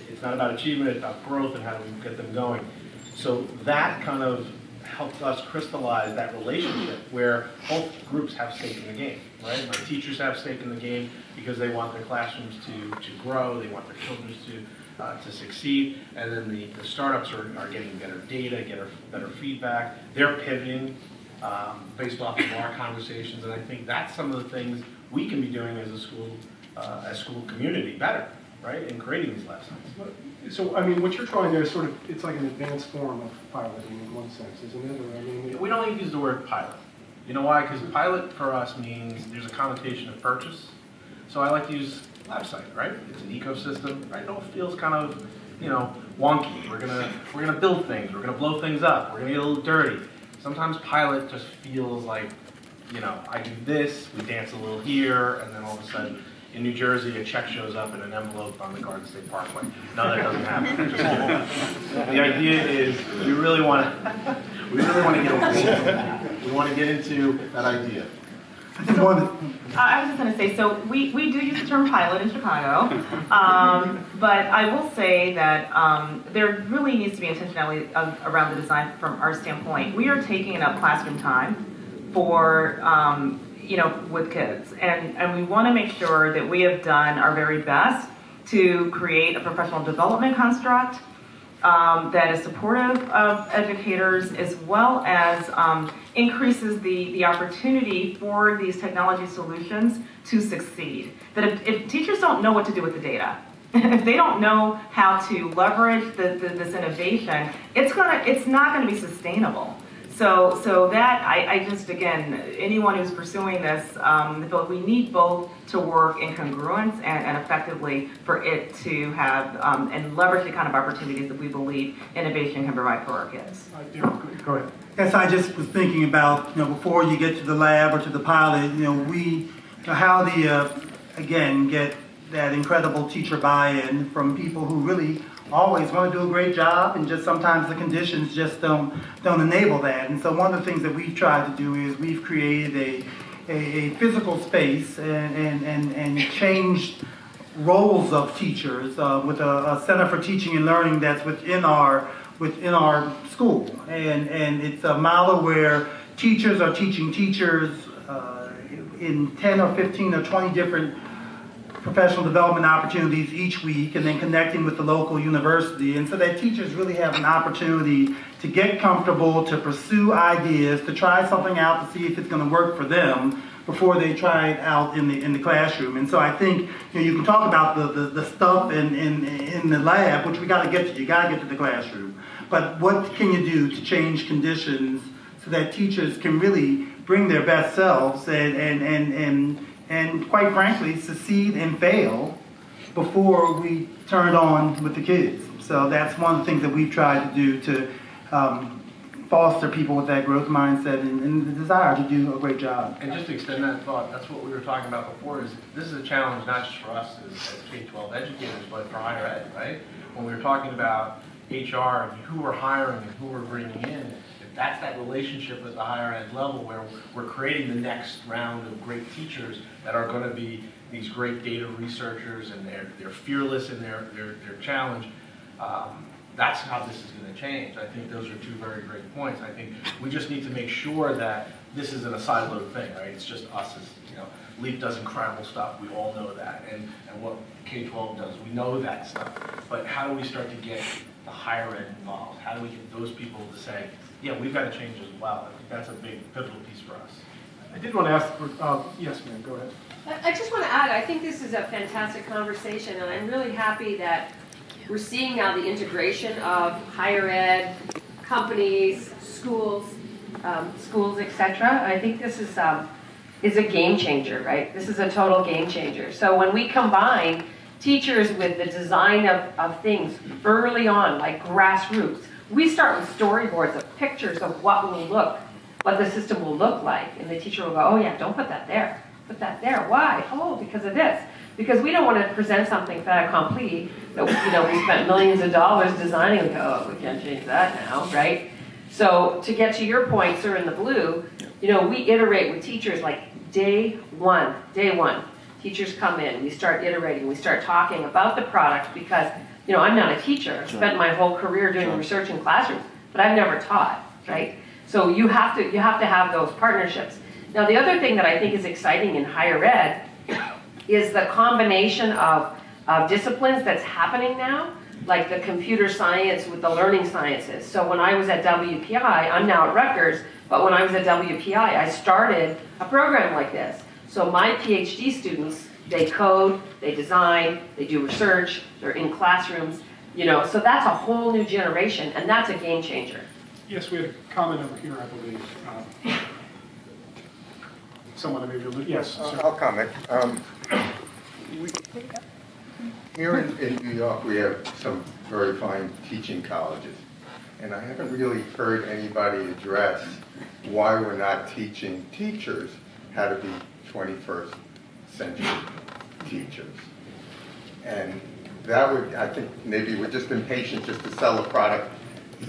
F: It's not about achievement, it's about growth and how do we get them going. So that kind of helped us crystallize that relationship where both groups have stake in the game, right? My teachers have stake in the game because they want their classrooms to grow, they want their children to succeed, and then the startups are getting better data, better feedback. They're pivoting based off of our conversations, and I think that's some of the things we can be doing as a school community better, right? In creating these lab sites.
A: So, I mean, what you're trying to do is it's like an advanced form of piloting in one sense, isn't it?
F: We don't even use the word pilot. You know why? Because pilot for us means there's a connotation of purchase. So I like to use lab site, right? It's an ecosystem, right? It feels kind of, wonky. We're gonna build things. We're gonna blow things up. We're gonna get a little dirty. Sometimes pilot just feels like, I do this, we dance a little here, and then all of a sudden, in New Jersey, a check shows up in an envelope on the Garden State Parkway. No, that doesn't happen. The idea is we really want to get into we want to get into that idea.
B: I was just going to say, so we do use the term pilot in Chicago, but I will say that there really needs to be intentionality around the design from our standpoint. We are taking up classroom time for with kids. And we want to make sure that we have done our very best to create a professional development construct that is supportive of educators as well as increases the opportunity for these technology solutions to succeed. That if teachers don't know what to do with the data, if they don't know how to leverage this innovation, it's not going to be sustainable. So that, I just, again, anyone who's pursuing this, we need both to work in congruence and effectively for it to have and leverage the kind of opportunities that we believe innovation can provide for our kids.
A: Go ahead.
C: Yes, I just was thinking about, before you get to the lab or to the pilot, how do you, again, get that incredible teacher buy-in from people who really always want to do a great job, and just sometimes the conditions just don't enable that. And so one of the things that we've tried to do is we've created a physical space and changed roles of teachers with a Center for Teaching and Learning that's within our school. And it's a model where teachers are teaching teachers in 10 or 15 or 20 different professional development opportunities each week, and then connecting with the local university. And so that teachers really have an opportunity to get comfortable, to pursue ideas, to try something out to see if it's going to work for them before they try it out in the classroom. And so I think you can talk about the stuff in the lab, which we got to get to. You got to get to the classroom. But what can you do to change conditions so that teachers can really bring their best selves and quite frankly, succeed and fail before we turn it on with the kids. So that's one of the things that we've tried to do to foster people with that growth mindset and the desire to do a great job.
F: And just to extend that thought, that's what we were talking about before, is this is a challenge not just for us as K-12 educators, but for higher ed, right? When we were talking about HR and who we're hiring and who we're bringing in, if that's that relationship at the higher ed level where we're creating the next round of great teachers that are going to be these great data researchers and they're fearless in their challenge, that's how this is going to change. I think those are two very great points. I think we just need to make sure that this isn't a siloed thing, right? It's just us as, LEAP doesn't cramble stuff, we all know that. And what K-12 does, we know that stuff. But how do we start to get the higher ed involved? How do we get those people to say, yeah, we've got to change as well? I think that's a big pivotal piece for us.
A: I did want to ask, yes, ma'am, go ahead.
H: I just want to add, I think this is a fantastic conversation, and I'm really happy that we're seeing now the integration of higher ed, companies, schools, etc. I think this is a game changer, right? This is a total game changer. So when we combine teachers with the design of things early on, like grassroots, we start with storyboards of pictures of what the system will look like, and the teacher will go, oh yeah, don't put that there. Put that there. Why? Oh, because of this. Because we don't want to present something fait accompli that we spent millions of dollars designing and go, oh, we can't change that now, right? So to get to your point, sir, in the blue, we iterate with teachers like day one. Teachers come in, we start iterating, we start talking about the product because, I'm not a teacher. I've spent my whole career doing research in classrooms, but I've never taught, right? So you have to have those partnerships. Now, the other thing that I think is exciting in higher ed is the combination of disciplines that's happening now, like the computer science with the learning sciences. So when I was at WPI, I'm now at Rutgers, but when I was at WPI, I started a program like this. So my PhD students, they code, they design, they do research, they're in classrooms, so that's a whole new generation, and that's a game changer.
A: Yes, we had a comment over here, I believe. Someone maybe, yes, sir.
M: I'll comment. Here in New York, we have some very fine teaching colleges, and I haven't really heard anybody address why we're not teaching teachers how to be 21st century teachers. And that would, I think, maybe we're just impatient just to sell a product,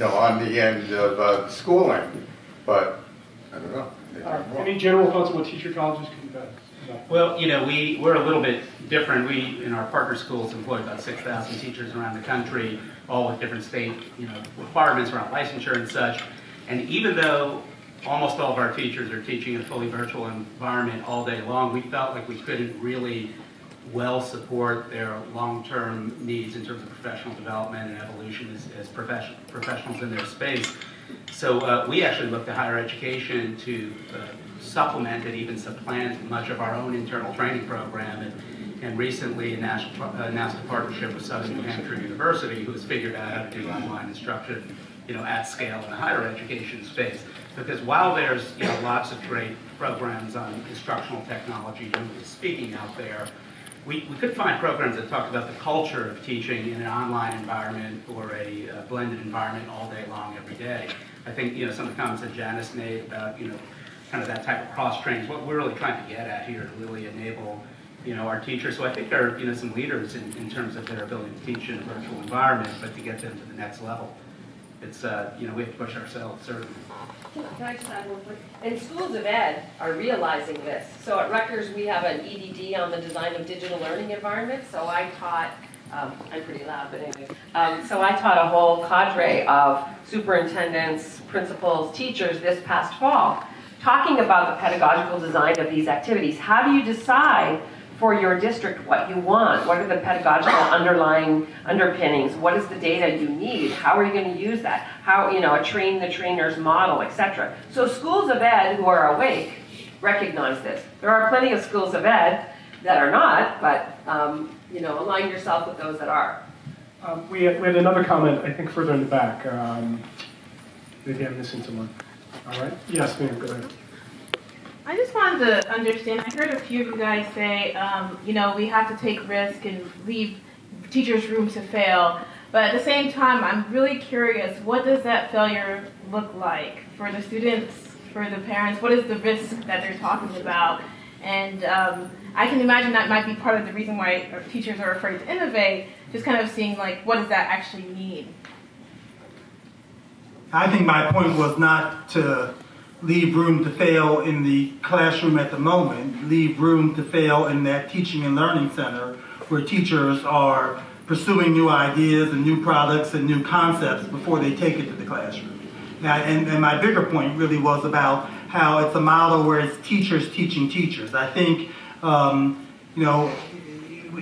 M: on the end of schooling, but I don't know.
A: Any general thoughts on what teacher colleges could do better?
E: Well, we're a little bit different. We, in our partner schools, employ about 6,000 teachers around the country, all with different state, requirements around licensure and such. And even though almost all of our teachers are teaching in a fully virtual environment all day long, we felt like we couldn't really well support their long-term needs in terms of professional development and evolution as professionals in their space. So we actually looked at higher education to supplement and even supplant much of our own internal training program. And recently announced a partnership with Southern New Hampshire University, who has figured out how to do online instruction, at scale in the higher education space. Because while there's lots of great programs on instructional technology, generally speaking, out there, we could find programs that talk about the culture of teaching in an online environment or a blended environment all day long, every day. I think some of the comments that Janice made about kind of that type of cross-training is what we're really trying to get at here to really enable our teachers. So I think there are some leaders in terms of their ability to teach in a virtual environment, but to get them to the next level, it's we have to push ourselves certainly.
H: Can I just add one point? And schools of ed are realizing this. So at Rutgers, we have an EDD on the design of digital learning environments. So I taught, I'm pretty loud, but anyway. So I taught a whole cadre of superintendents, principals, teachers this past fall, talking about the pedagogical design of these activities. How do you decide for your district what you want? What are the pedagogical underpinnings? What is the data you need? How are you going to use that? How, a train the trainers model, etc. So schools of ed who are awake recognize this. There are plenty of schools of ed that are not, but align yourself with those that are.
A: We had another comment, I think, further in the back. Maybe I'm missing someone. All right. Yes, ma'am, go ahead.
K: I just wanted to understand, I heard a few of you guys say, we have to take risk and leave teachers room to fail. But at the same time, I'm really curious, what does that failure look like for the students, for the parents? What is the risk that they're talking about? And I can imagine that might be part of the reason why teachers are afraid to innovate, just kind of seeing like, what does that actually mean?
C: I think my point was not to leave room to fail in the classroom at the moment, leave room to fail in that teaching and learning center where teachers are pursuing new ideas and new products and new concepts before they take it to the classroom. And my bigger point really was about how it's a model where it's teachers teaching teachers. I think,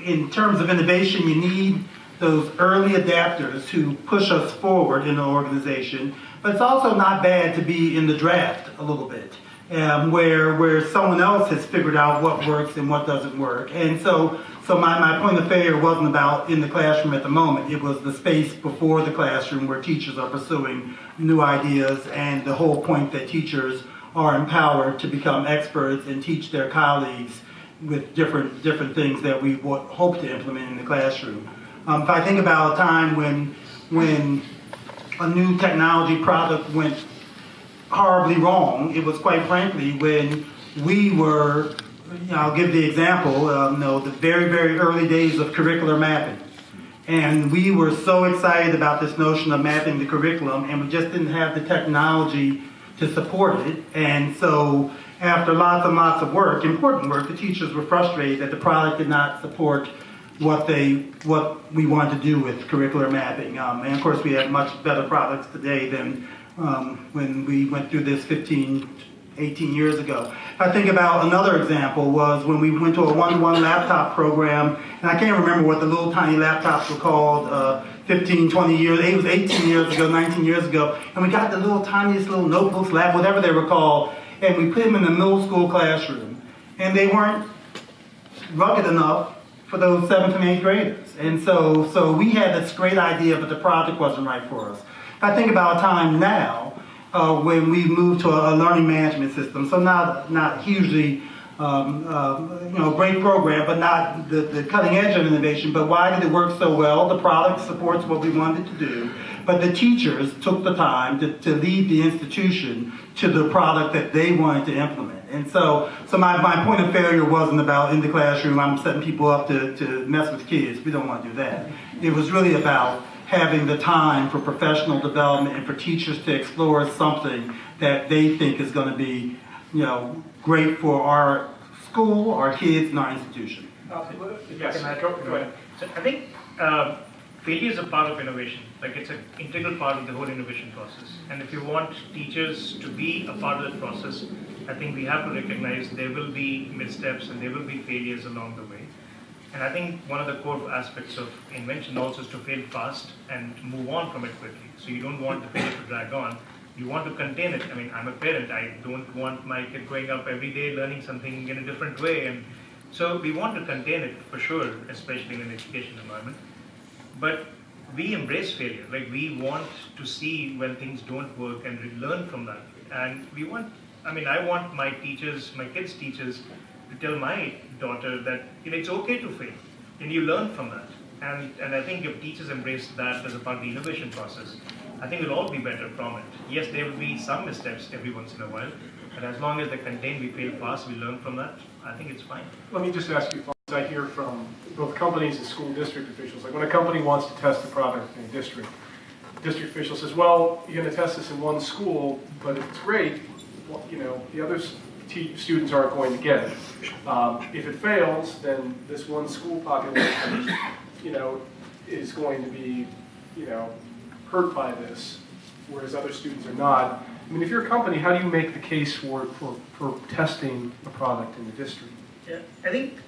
C: in terms of innovation, you need those early adapters who push us forward in an organization, but it's also not bad to be in the draft a little bit, where someone else has figured out what works and what doesn't work. And so my point of failure wasn't about in the classroom at the moment. It was the space before the classroom where teachers are pursuing new ideas, and the whole point that teachers are empowered to become experts and teach their colleagues with different things that we hope to implement in the classroom. If I think about a time when a new technology product went horribly wrong, it was quite frankly when we were, I'll give the example, the very, very early days of curricular mapping. And we were so excited about this notion of mapping the curriculum, and we just didn't have the technology to support it. And so after lots and lots of work, important work, the teachers were frustrated that the product did not support what we wanted to do with curricular mapping. And of course we have much better products today than when we went through this 15, 18 years ago. I think about another example was when we went to a one-to-one laptop program, and I can't remember what the little tiny laptops were called 15, 20 years, it was 18 years ago, 19 years ago, and we got the little tiniest little notebooks, whatever they were called, and we put them in the middle school classroom, and they weren't rugged enough for those 7th and 8th graders. And so we had this great idea, but the product wasn't right for us. I think about a time now when we moved to a learning management system, so not hugely great program, but not the cutting edge of innovation. But why did it work so well? The product supports what we wanted to do, but the teachers took the time to lead the institution to the product that they wanted to implement. And so my point of failure wasn't about in the classroom, I'm setting people up to mess with kids. We don't want to do that. It was really about having the time for professional development and for teachers to explore something that they think is going to be, great for our school, our kids, and our institution.
A: Yes.
D: Go ahead.
A: So
D: I think failure is a part of innovation. Like it's an integral part of the whole innovation process. And if you want teachers to be a part of that process, I think we have to recognize there will be missteps and there will be failures along the way. And I think one of the core aspects of invention also is to fail fast and move on from it quickly. So you don't want the failure to drag on. You want to contain it. I mean, I'm a parent. I don't want my kid going up every day learning something in a different way. And so we want to contain it for sure, especially in an education environment. But we embrace failure. Like we want to see when things don't work and we learn from that. And I want my teachers, my kids' teachers, to tell my daughter that it's okay to fail, and you learn from that. And I think if teachers embrace that as a part of the innovation process, I think we'll all be better from it. Yes, there will be some missteps every once in a while, but as long as they're contained, we fail fast, we learn from that, I think it's fine.
A: let me just ask you, I hear from both companies and school district officials, like when a company wants to test a product in a district official says, well, you're going to test this in one school, but if it's great, well, the other students aren't going to get it. If it fails, then this one school population, is going to be, hurt by this, whereas other students are not. I mean, if you're a company, how do you make the case for testing a product in the district?
D: Yeah, I think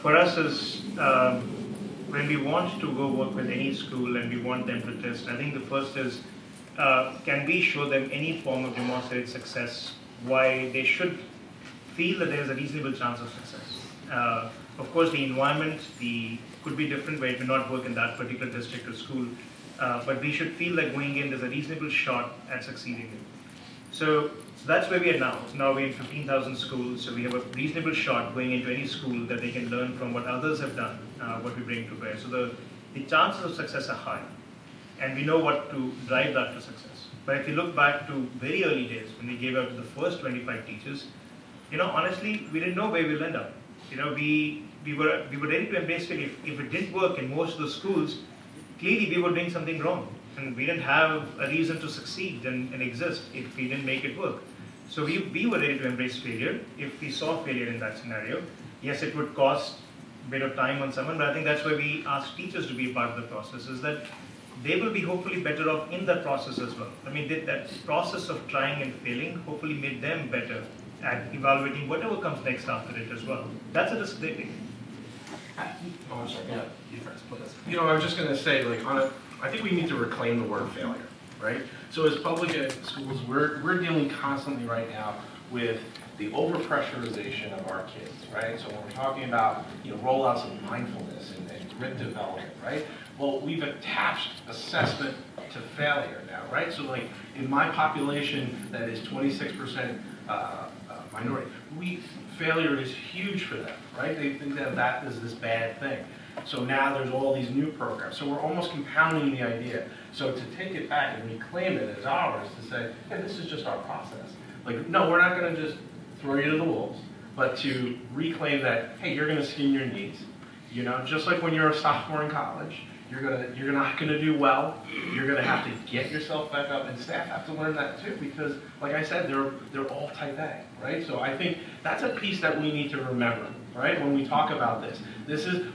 D: for us is when we want to go work with any school and we want them to test, I think the first is can we show them any form of demonstrated success, why they should feel that there is a reasonable chance of success. Of course, the environment could be different where it may not work in that particular district or school, but we should feel like going in there's a reasonable shot at succeeding. So that's where we are now. So now we're in 15,000 schools, so we have a reasonable shot going into any school that they can learn from what others have done, what we bring to bear. So the chances of success are high. and we know what to drive that to success. But if you look back to very early days when we gave out to the first 25 teachers, honestly, we didn't know where we'll end up. We were ready to embrace failure. If it didn't work in most of the schools, clearly we were doing something wrong. And we didn't have a reason to succeed and exist if we didn't make it work. So we were ready to embrace failure if we saw failure in that scenario. Yes, it would cost a bit of time on someone, but I think that's why we ask teachers to be a part of the process, is that they will be hopefully better off in that process as well. I mean, that process of trying and failing hopefully made them better at evaluating whatever comes next after it as well. That's a risk they take.
N: Oh, I'm sorry. Yeah, you first, please. I was just going to say, I think we need to reclaim the word failure, right? So as public ed schools, we're dealing constantly right now with the overpressurization of our kids, right? So when we're talking about rollouts of mindfulness and grit development, right? Well, we've attached assessment to failure now, right? So in my population that is 26% minority, failure is huge for them, right? They think that is this bad thing. So now there's all these new programs. So we're almost compounding the idea. So to take it back and reclaim it as ours, to say, hey, this is just our process. No, we're not going to just throw you to the wolves, but to reclaim that, hey, you're going to skin your knees. Just like when you're a sophomore in college, you're not going to do well. You're going to have to get yourself back up, and staff have to learn that too, because, like I said, they're all type A, right? So I think that's a piece that we need to remember, right? When we talk about this,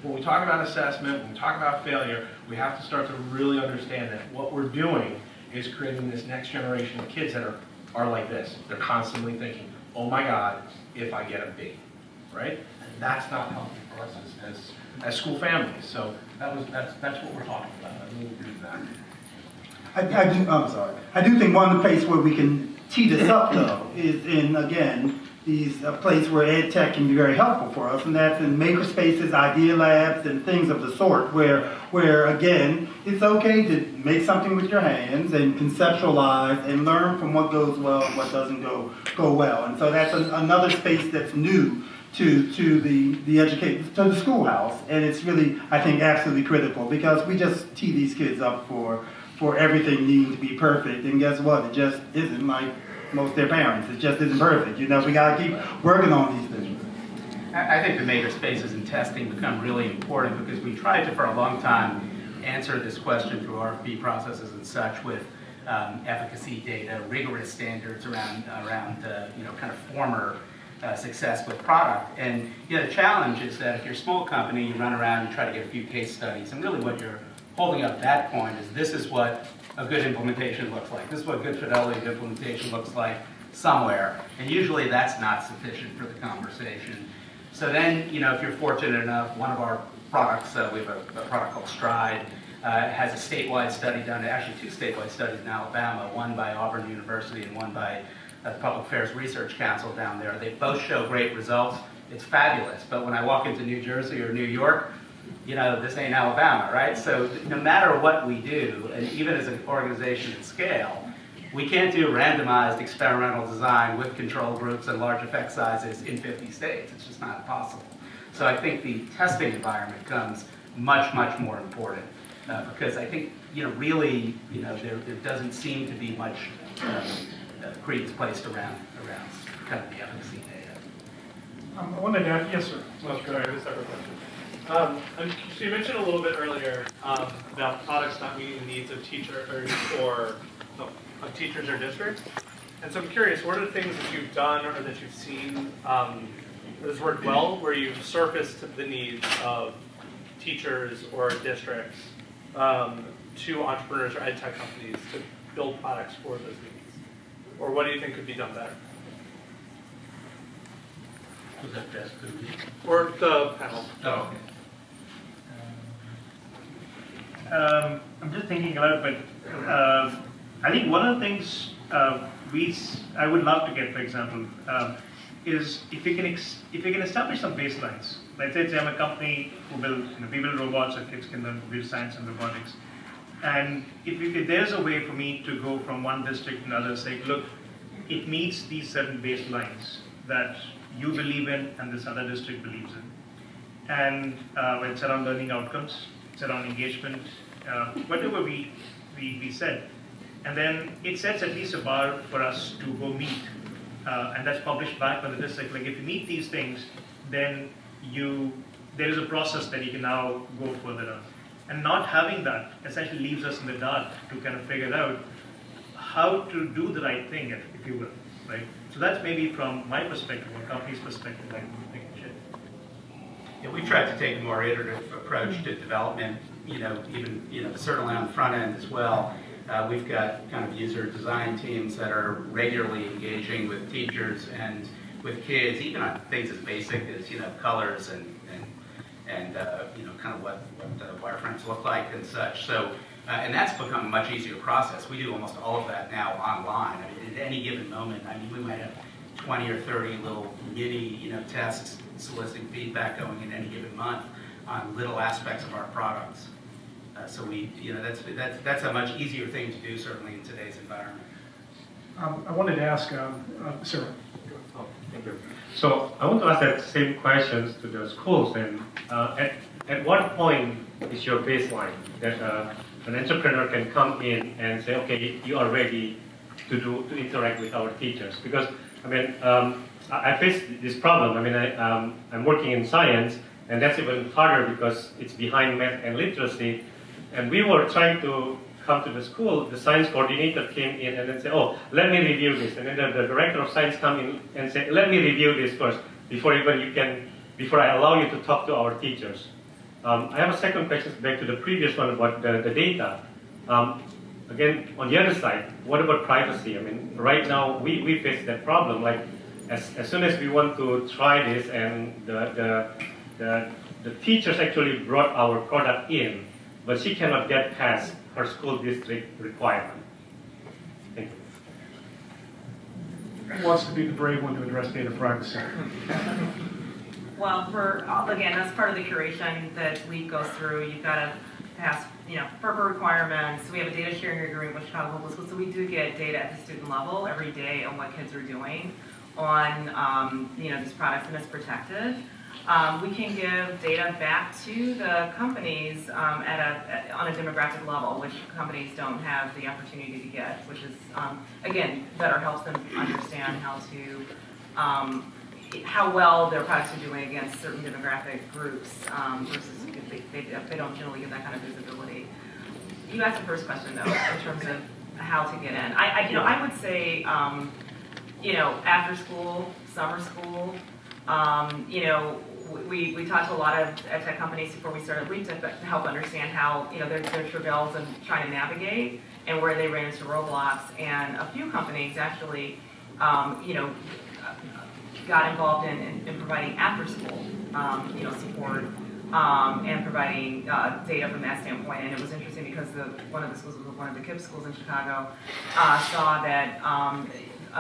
N: when we talk about assessment, when we talk about failure, we have to start to really understand that what we're doing is creating this next generation of kids that are like this. They're constantly thinking, oh my God, if I get a B, right? And that's not healthy for us as school families. So that's what we're talking about. I really agree with that.
C: I'm sorry. I do think one of the places where we can tee this up, though, is in, again, these place where ed tech can be very helpful for us, and that's in maker spaces, idea labs, and things of the sort, where again, it's okay to make something with your hands and conceptualize and learn from what goes well and what doesn't go well. And so that's another space that's new to the schoolhouse, and it's really, I think, absolutely critical, because we just tee these kids up for everything needing to be perfect, and guess what? It just isn't, like most of their parents. It just isn't perfect. We got to keep working on these things.
E: I think the maker spaces and testing become really important, because we tried to, for a long time, answer this question through RFP processes and such with efficacy data, rigorous standards around kind of former success with product. And the challenge is that if you're a small company, you run around, you try to get a few case studies, and really what you're holding up at that point is, this is what a good implementation looks like. This is what good fidelity of implementation looks like somewhere. And usually that's not sufficient for the conversation. So then, if you're fortunate enough, one of our products, we have a product called Stride, has a statewide study done, actually 2 statewide studies in Alabama, one by Auburn University and one by the Public Affairs Research Council down there. They both show great results. It's fabulous. But when I walk into New Jersey or New York, this ain't Alabama, right? So no matter what we do, and even as an organization at scale, we can't do randomized experimental design with control groups and large effect sizes in 50 states. It's just not possible. So I think the testing environment becomes much, much more important, because I think, really, there doesn't seem to be much credence placed around kind of the efficacy data.
O: I wanted to ask, yes, sir. Well, sorry, I have a separate question. So you mentioned a little bit earlier about products not meeting the needs of teachers or districts. And so I'm curious, what are the things that you've done or that you've seen that has worked well, where you've surfaced the needs of teachers or districts to entrepreneurs or ed tech companies to build products for those needs? Or what do you think could be done better?
E: Was that best to me?
O: Or the panel.
E: Oh, okay.
D: I'm just thinking about it, but I think one of the things I would love to get, for example, is if we can establish some baselines. Let's say I'm a company who we build robots, so kids can learn computer science and robotics. And if there's a way for me to go from one district to another, say, look, it meets these certain baselines that you believe in and this other district believes in. And when it's around learning outcomes, it's around engagement, whatever we we said. And then it sets at least a bar for us to go meet. And that's published back on the district. Like if you meet these things, then there is a process that you can now go further on. And not having that essentially leaves us in the dark to kind of figure out how to do the right thing, if you will, right? So that's maybe from my perspective, or company's perspective, like
E: Yeah, we tried to take a more iterative approach to development, even certainly on the front end as well. We've got kind of user design teams that are regularly engaging with teachers and with kids, even on things as basic as colors and kind of what wireframes look like and such. So, and that's become a much easier process. We do almost all of that now online. I mean, at any given moment, we might have 20 or 30 little mini, tests soliciting feedback going in any given month on little aspects of our products. So that's a much easier thing to do, certainly in today's environment.
A: I wanted to ask, Sarah.
P: Oh, thank you. So I want to ask that same questions to the schools. And at what point is your baseline that an entrepreneur can come in and say, okay, you are ready to interact with our teachers? Because I face this problem. I'm working in science, and that's even harder because it's behind math and literacy. And we were trying to come to the school. The science coordinator came in and then said, oh, let me review this. And then the director of science come in and say, let me review this first before I allow you to talk to our teachers. I have a second question back to the previous one about the data. Again, on the other side, what about privacy? Right now we face that problem. Like as soon as we want to try this, and the teachers actually brought our product in, but she cannot get past her school district requirement. Thank you.
A: Who wants to be the brave one to address data privacy?
B: Well, again, that's part of the curation that we go through. You've got to pass, FERPA requirements. We have a data sharing agreement with Chicago Public Schools, so we do get data at the student level every day on what kids are doing on, these products, and it's protected. We can give data back to the companies on a demographic level, which companies don't have the opportunity to get, which is, again, better helps them understand how well their products are doing against certain demographic groups versus if they don't generally get that kind of visibility. You asked the first question, though, in terms of how to get in. I would say, after school, summer school, we talked to a lot of ed tech companies before we started LEAP to help understand how, their travails and trying to navigate and where they ran into roadblocks. And a few companies actually, got involved in providing after school, support and providing data from that standpoint. And it was interesting because one of the schools, one of the KIPP schools in Chicago, saw that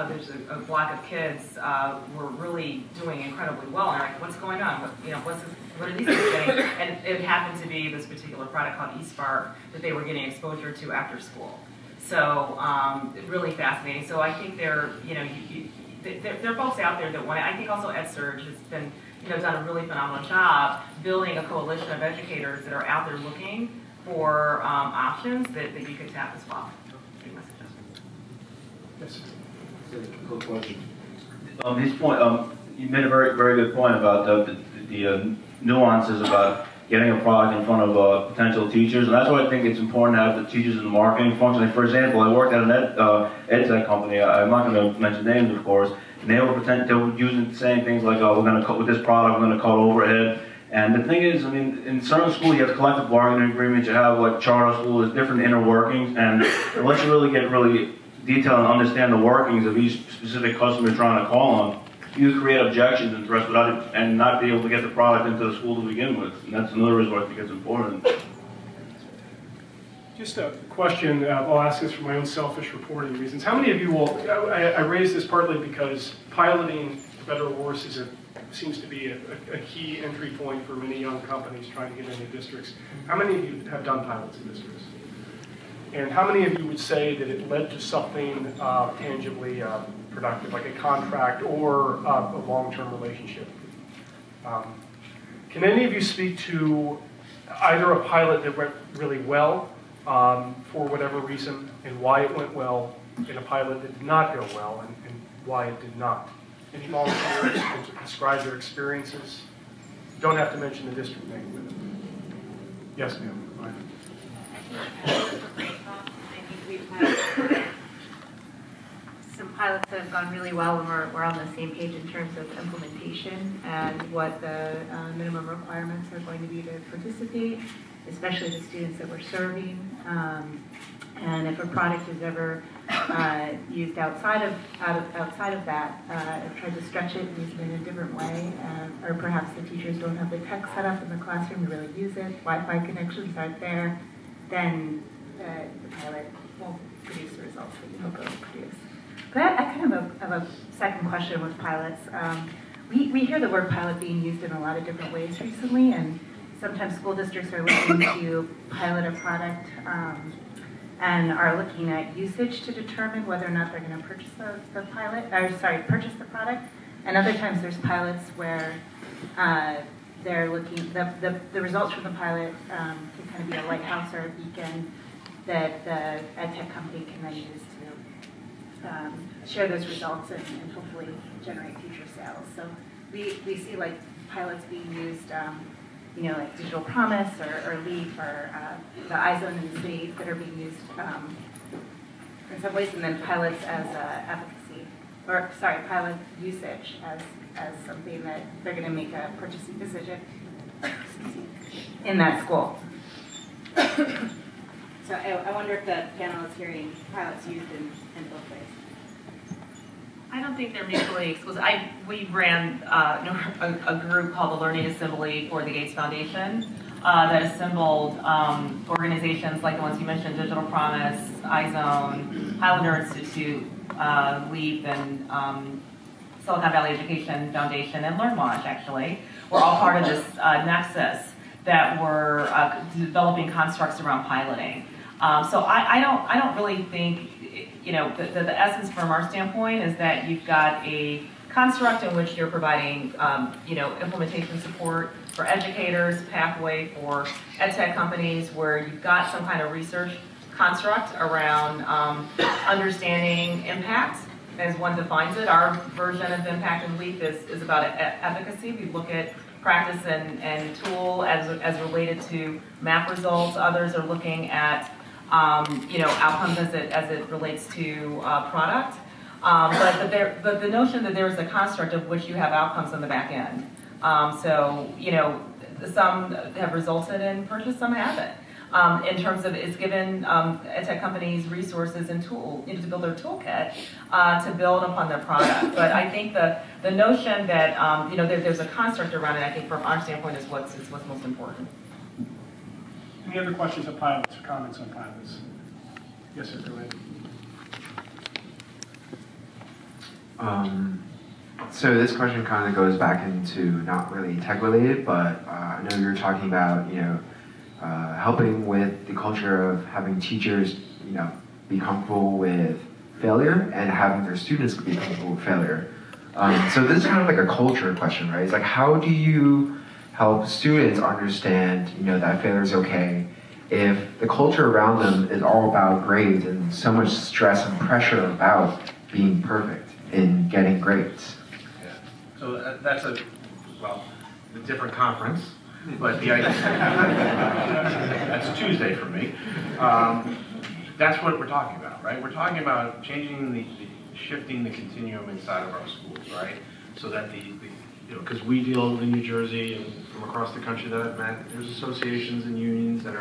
B: there's a block of kids were really doing incredibly well. And they're like, what's going on? What are these kids getting? And it happened to be this particular product called eSpark that they were getting exposure to after school. So really fascinating. So I think there are folks out there that want it. I think also EdSurge has been, done a really phenomenal job building a coalition of educators that are out there looking for options that you could tap as well.
A: Yes.
J: Quick question. This point, you made a very, very good point about the nuances about getting a product in front of potential teachers, and that's why I think it's important to have the teachers in the marketing function. Like, for example, I worked at an ed tech company. I'm not going to mention names, of course, and they were saying things like, "Oh, we're going to cut with this product. We're going to cut overhead." And the thing is, in certain schools you have collective bargaining agreements. You have like charter schools, there's different inner workings, and unless you really get detailed and understand the workings of each specific customer you're trying to call on, you create objections and threats and not be able to get the product into the school to begin with. And that's another reason why I think it's important.
A: Just a question, I'll ask this for my own selfish reporting reasons. How many of you will, I raise this partly because piloting Better or Worse seems to be a key entry point for many young companies trying to get into districts. How many of you have done pilots in districts? And how many of you would say that it led to something tangibly productive, like a contract or a long-term relationship? Can any of you speak to either a pilot that went really well for whatever reason, and why it went well in a pilot that did not go well, and why it did not. Any volunteers to describe their experiences? Don't have to mention the district name with it. Yes, ma'am. Go ahead.
Q: I think we've had some pilots that have gone really well, and we're on the same page in terms of implementation and what the minimum requirements are going to be to participate, especially the students that we're serving. And if a product is ever used outside of that, I've tried to stretch it and use it in a different way, or perhaps the teachers don't have the tech set up in the classroom to really use it, Wi-Fi connections aren't there, then the pilot won't produce the results that you hope it will produce. But I kind of have a second question with pilots. We hear the word pilot being used in a lot of different ways recently, and sometimes school districts are looking to pilot a product and are looking at usage to determine whether or not they're going to purchase purchase the product. And other times there's pilots where they're looking, the results from the pilot can kind of be a lighthouse or a beacon that the ed tech company can then use to share those results and hopefully generate future sales. So we see like pilots being used, like Digital Promise or LEAP or the iZone in the city that are being used in some ways, and then pilots as pilot usage as something that they're going to make a purchasing decision in that school. So I wonder if the panel is hearing pilots used in both ways.
B: I don't think they're mutually exclusive. We ran a group called the Learning Assembly for the Gates Foundation that assembled organizations like the ones you mentioned, Digital Promise, iZone, Highlander Institute, LEAP, and Silicon Valley Education Foundation, and LearnWatch, actually. We're all part of this nexus that we're developing constructs around piloting. So I don't really think, the essence from our standpoint is that you've got a construct in which you're providing, implementation support for educators, pathway for ed tech companies, where you've got some kind of research construct around understanding impact, as one defines it. Our version of impact and LEAP is about efficacy. We look at practice and tool as related to map results. Others are looking at outcomes as it relates to product. But the notion that there is a construct of which you have outcomes on the back end. Some have resulted in purchase, some haven't. In terms of it's given ed tech companies resources and tool to build their toolkit to build upon their product. But I think the notion that there's a construct around it, I think from our standpoint is what's most important.
A: Any other questions of pilots or comments on pilots? Yes, sir, go ahead.
G: So this question kind of goes back into not really tech related, but I know you were talking about, helping with the culture of having teachers, be comfortable with failure and having their students be comfortable with failure. So this is kind of like a culture question, right? It's like, how do you help students understand, that failure is okay if the culture around them is all about grades and so much stress and pressure about being perfect in getting grades?
N: Yeah. So that's a different conference, but the idea, that's Tuesday for me. That's what we're talking about, right? We're talking about changing shifting the continuum inside of our schools, right? So that because we deal in New Jersey and from across the country that I've met, there's associations and unions that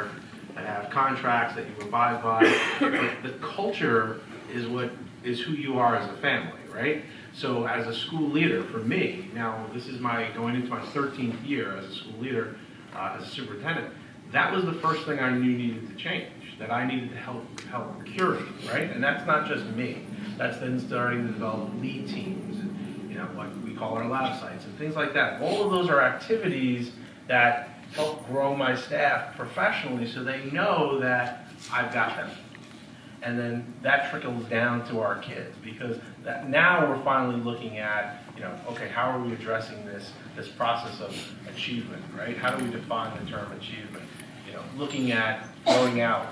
N: have contracts that you abide by. But the culture is who you are as a family, right? So as a school leader, for me, now this is going into my 13th year as a school leader, as a superintendent, that was the first thing I knew needed to change, that I needed to help curate, right? And that's not just me. That's then starting to develop lead teams and, what we call our lab sites and things like that. All of those are activities that help grow my staff professionally so they know that I've got them. And then that trickles down to our kids, because now we're finally looking at, okay, how are we addressing this process of achievement, right? How do we define the term achievement? Looking at going out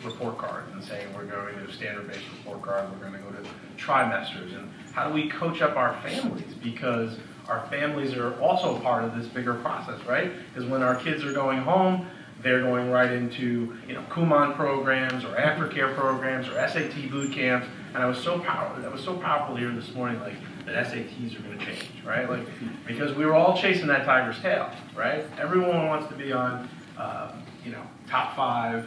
N: report cards and saying we're going to standard-based report card, we're going to go to trimesters, and how do we coach up our families, because our families are also part of this bigger process, right? Because when our kids are going home, they're going right into, you know, Kumon programs or aftercare programs or SAT boot camps, and that was so powerful here this morning, like that SATs are going to change, right? Like, because we were all chasing that tiger's tail, right? Everyone wants to be on, you know, top 5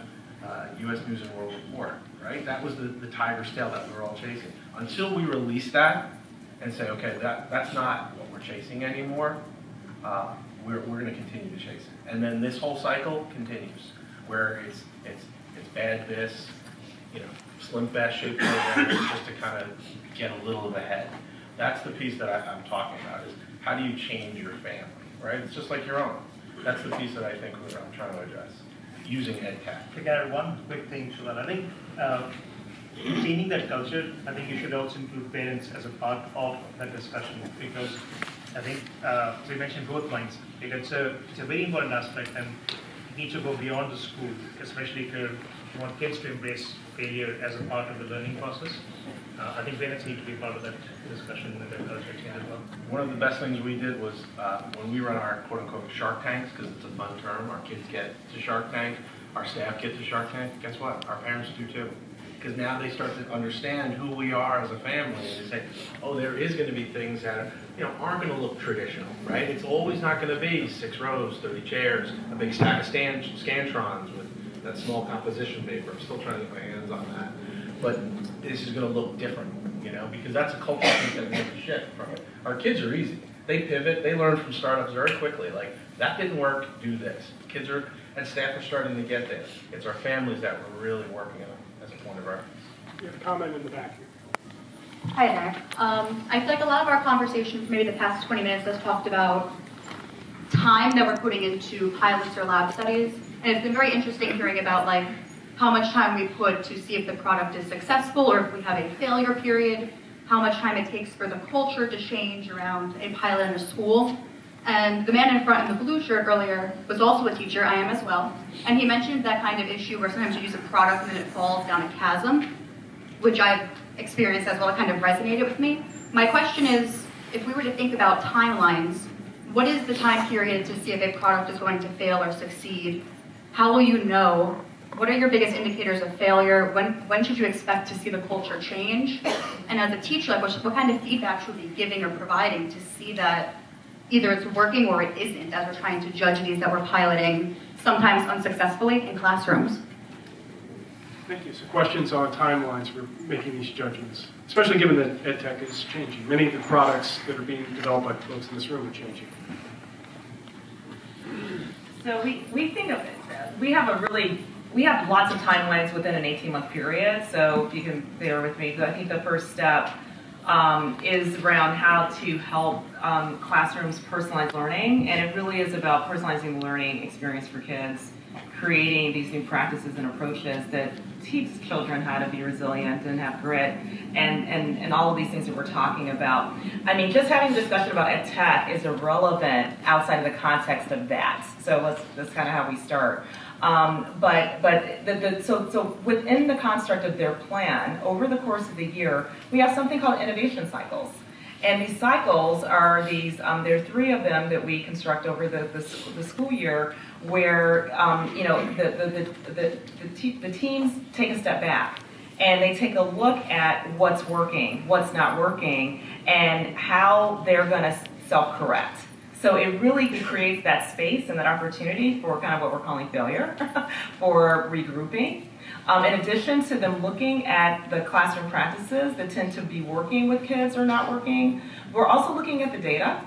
N: U.S. News and World Report, right? That was the tiger's tail that we were all chasing. Until we release that and say, okay, that's not what we're chasing anymore, we're going to continue to chase it. And then this whole cycle continues, where it's bad this, you know, slim fast shape programs just to kind of get a little of ahead. That's the piece that I'm talking about, is how do you change your family, right? It's just like your own. That's the piece that I think I'm trying to address, using ed tech.
D: To add one quick thing to that, I think changing that culture, I think you should also include parents as a part of that discussion, because I think we mentioned both points. It's a very important aspect, and it needs to go beyond the school, especially if you want kids to embrace failure as a part of the learning process. I think parents need to be part of that discussion and their culture change as well.
N: One of the best things we did was when we run our quote-unquote Shark Tanks, because it's a fun term, our kids get to Shark Tank, our staff get to Shark Tank, guess what? Our parents do too. Because now they start to understand who we are as a family, and they say, oh, there is going to be things that are, you know, aren't going to look traditional, right? It's always not going to be 6 rows, 30 chairs, a big stack of Scantrons with that small composition paper. I'm still trying to get my hands on that. But this is going to look different, you know, because that's a cultural piece that we have to shift from it. Our kids are easy. They pivot. They learn from startups very quickly. Like, that didn't work, do this. Kids are, and staff are starting to get this. It's our families that we're really working on as a point of reference.
A: You have a comment in the back here.
R: Hi there. I feel like a lot of our conversations, maybe the past 20 minutes, has talked about time that we're putting into pilots or lab studies. And it's been very interesting hearing about like how much time we put to see if the product is successful or if we have a failure period, how much time it takes for the culture to change around a pilot in a school. And the man in front in the blue shirt earlier was also a teacher, I am as well, and he mentioned that kind of issue where sometimes you use a product and then it falls down a chasm, which I've experienced as well. It kind of resonated with me. My question is, if we were to think about timelines, what is the time period to see if a product is going to fail or succeed? How will you know? What are your biggest indicators of failure? When should you expect to see the culture change? And as a teacher, like what kind of feedback should we be giving or providing to see that either it's working or it isn't, as we're trying to judge these that we're piloting, sometimes unsuccessfully, in classrooms?
A: Thank you. So questions on timelines for making these judgments, especially given that ed tech is changing. Many of the products that are being developed by folks in this room are changing.
B: So we think of it, we have lots of timelines within an 18-month period, so you can bear with me. I think the first step is around how to help classrooms personalize learning, and it really is about personalizing the learning experience for kids, creating these new practices and approaches that teach children how to be resilient and have grit, and all of these things that we're talking about. I mean, just having a discussion about ed tech is irrelevant outside of the context of that. So that's kind of how we start. So within the construct of their plan, over the course of the year, we have something called innovation cycles. And these cycles are these, there are 3 of them that we construct over the school year, where you know, the teams take a step back and they take a look at what's working, what's not working, and how they're going to self-correct. So it really creates that space and that opportunity for kind of what we're calling failure, for regrouping. In addition to them looking at the classroom practices that tend to be working with kids or not working, we're also looking at the data.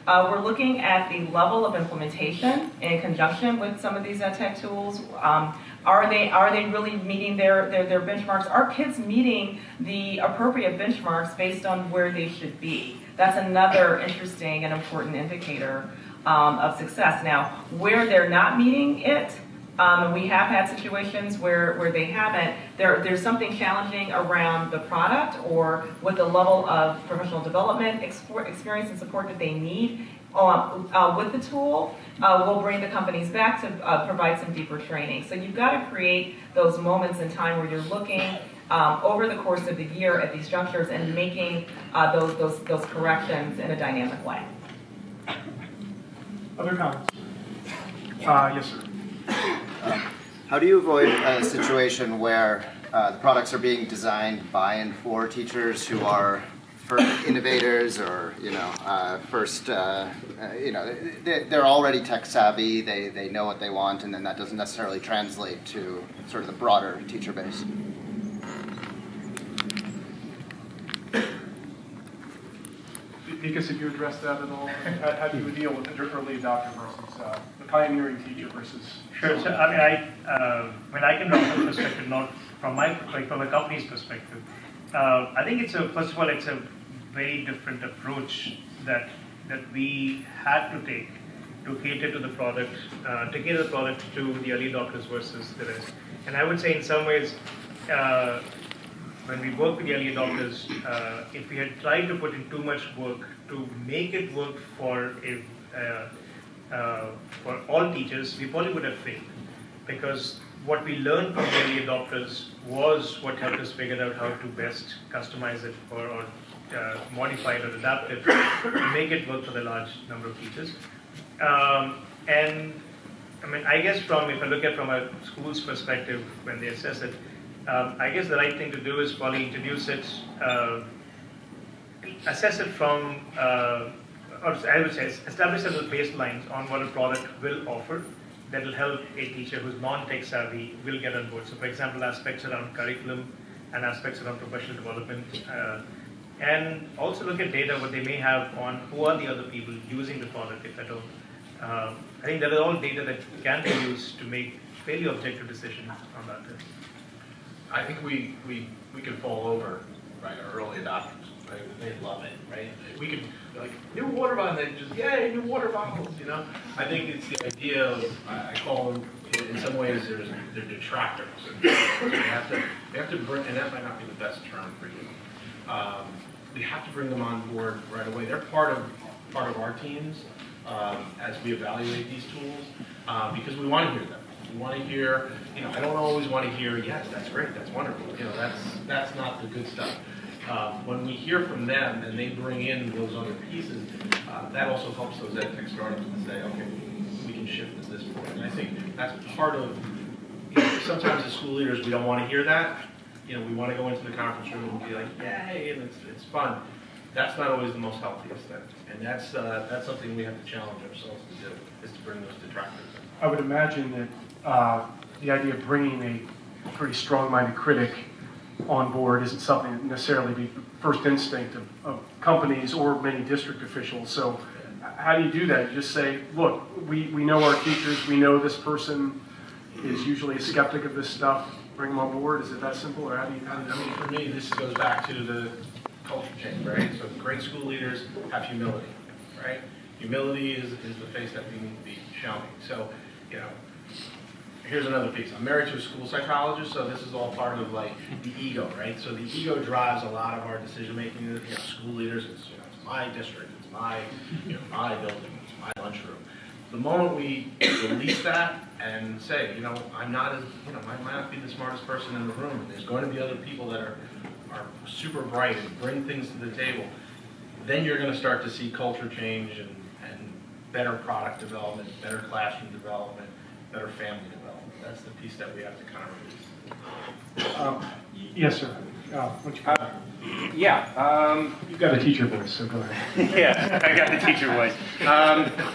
B: We're looking at the level of implementation in conjunction with some of these ed tech tools. Are they really meeting their benchmarks? Are kids meeting the appropriate benchmarks based on where they should be? That's another interesting and important indicator of success. Now, where they're not meeting it, we have had situations where they haven't. There's something challenging around the product or with the level of professional development experience and support that they need with the tool, we'll bring the companies back to provide some deeper training. So you've got to create those moments in time where you're looking over the course of the year at these junctures and making those corrections in a dynamic way.
A: Other comments? Yes, sir.
S: How do you avoid a situation where the products are being designed by and for teachers who are first innovators, or they're already tech savvy, they know what they want, and then that doesn't necessarily translate to sort of the broader teacher base?
A: Because if you address that at all, how do you deal with the early adopter versus the pioneering teacher versus?
D: Sure. So I can talk from the perspective, not from from a company's perspective. I think first of all, it's a very different approach that we had to take to cater to the product, to cater the product to the early adopters versus the rest. And I would say in some ways, when we work with the early adopters, if we had tried to put in too much work to make it work for all teachers, we probably would have failed. Because what we learned from the early adopters was what helped us figure out how to best customize it or modify it or adapt it to make it work for the large number of teachers. And I mean, I guess if I look at from a school's perspective when they assess it, I guess the right thing to do is probably introduce it, assess it from, or I would say establish several baselines on what a product will offer that will help a teacher who's non-tech savvy will get on board. So for example, aspects around curriculum and aspects around professional development. And also look at data, what they may have on who are the other people using the product, if at all. I think that is all data that can be used to make fairly objective decisions on that.
N: I think we could fall over, right, our early adopters. Right? They love it, right? We could, like, new water bottle, they just, yay, new water bottles, you know? I think it's the idea of, I call them, in some ways, they're detractors. So they have to bring, and that might not be the best term for you. We have to bring them on board right away. They're part of our teams as we evaluate these tools because we want to hear them. We want to hear, I don't always want to hear, yes, that's great, that's wonderful. That's not the good stuff. When we hear from them and they bring in those other pieces, that also helps those edtech startups to say, okay, we can shift at this point. And I think that's part of, sometimes as school leaders, we don't want to hear that. We want to go into the conference room and be like, yay, and it's fun. That's not always the most healthiest thing. And that's something we have to challenge ourselves to do, is to bring those detractors in.
A: I would imagine that the idea of bringing a pretty strong-minded critic on board isn't something that necessarily be the first instinct of companies or many district officials. So how do you do that? You just say, look, we know our teachers, we know this person is usually a skeptic of this stuff, bring them on board? Is it that simple, or how do you?
N: I mean, for me, this goes back to the culture change, right? So great school leaders have humility, right? Humility is the face that we need to be showing. So, here's another piece. I'm married to a school psychologist, so this is all part of like the ego, right? So the ego drives a lot of our decision making. School leaders, it's my district, it's my my building, it's my lunchroom. The moment we release that and say, I'm not as, I might not be the smartest person in the room, and there's going to be other people that are super bright and bring things to the table, then you're going to start to see culture change and better product development, better classroom development, better family development. That's the piece that we have to kind of release.
A: Yes, sir. You've got a teacher voice, so go ahead.
I: Yeah, I got the teacher voice.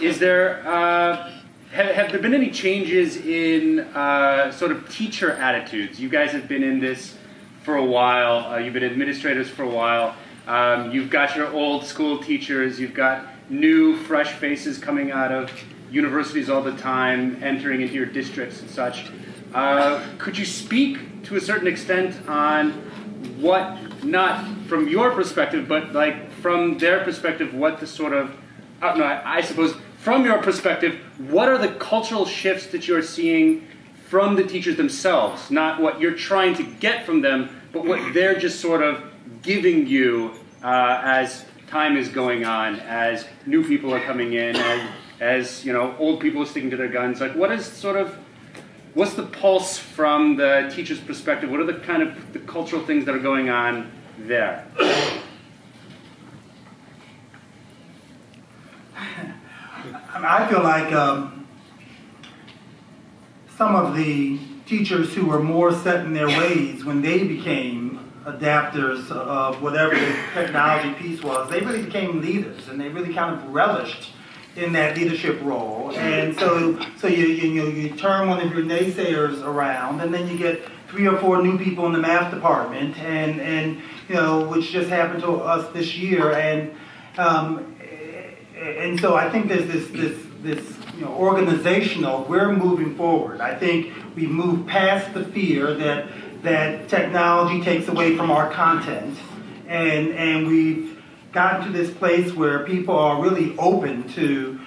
I: Is there, have there been any changes in sort of teacher attitudes? You guys have been in this for a while. You've been administrators for a while. You've got your old school teachers. You've got new, fresh faces coming out of universities all the time, entering into your districts and such. Could you speak to a certain extent on what, not from your perspective, but like from their perspective, what the sort of, I suppose, from your perspective, what are the cultural shifts that you're seeing from the teachers themselves? Not what you're trying to get from them, but what they're just sort of giving you as time is going on, as new people are coming in, as you know, old people are sticking to their guns, like what's the pulse from the teacher's perspective? What are the kind of the cultural things that are going on there?
C: I feel like some of the teachers who were more set in their ways when they became adapters of whatever the technology piece was, they really became leaders, and they really kind of relished in that leadership role. And so you turn one of your naysayers around, and then you get 3 or 4 new people in the math department, and which just happened to us this year, and so I think there's this organizational, we're moving forward. I think we've moved past the fear that technology takes away from our content, and we've gotten to this place where people are really open to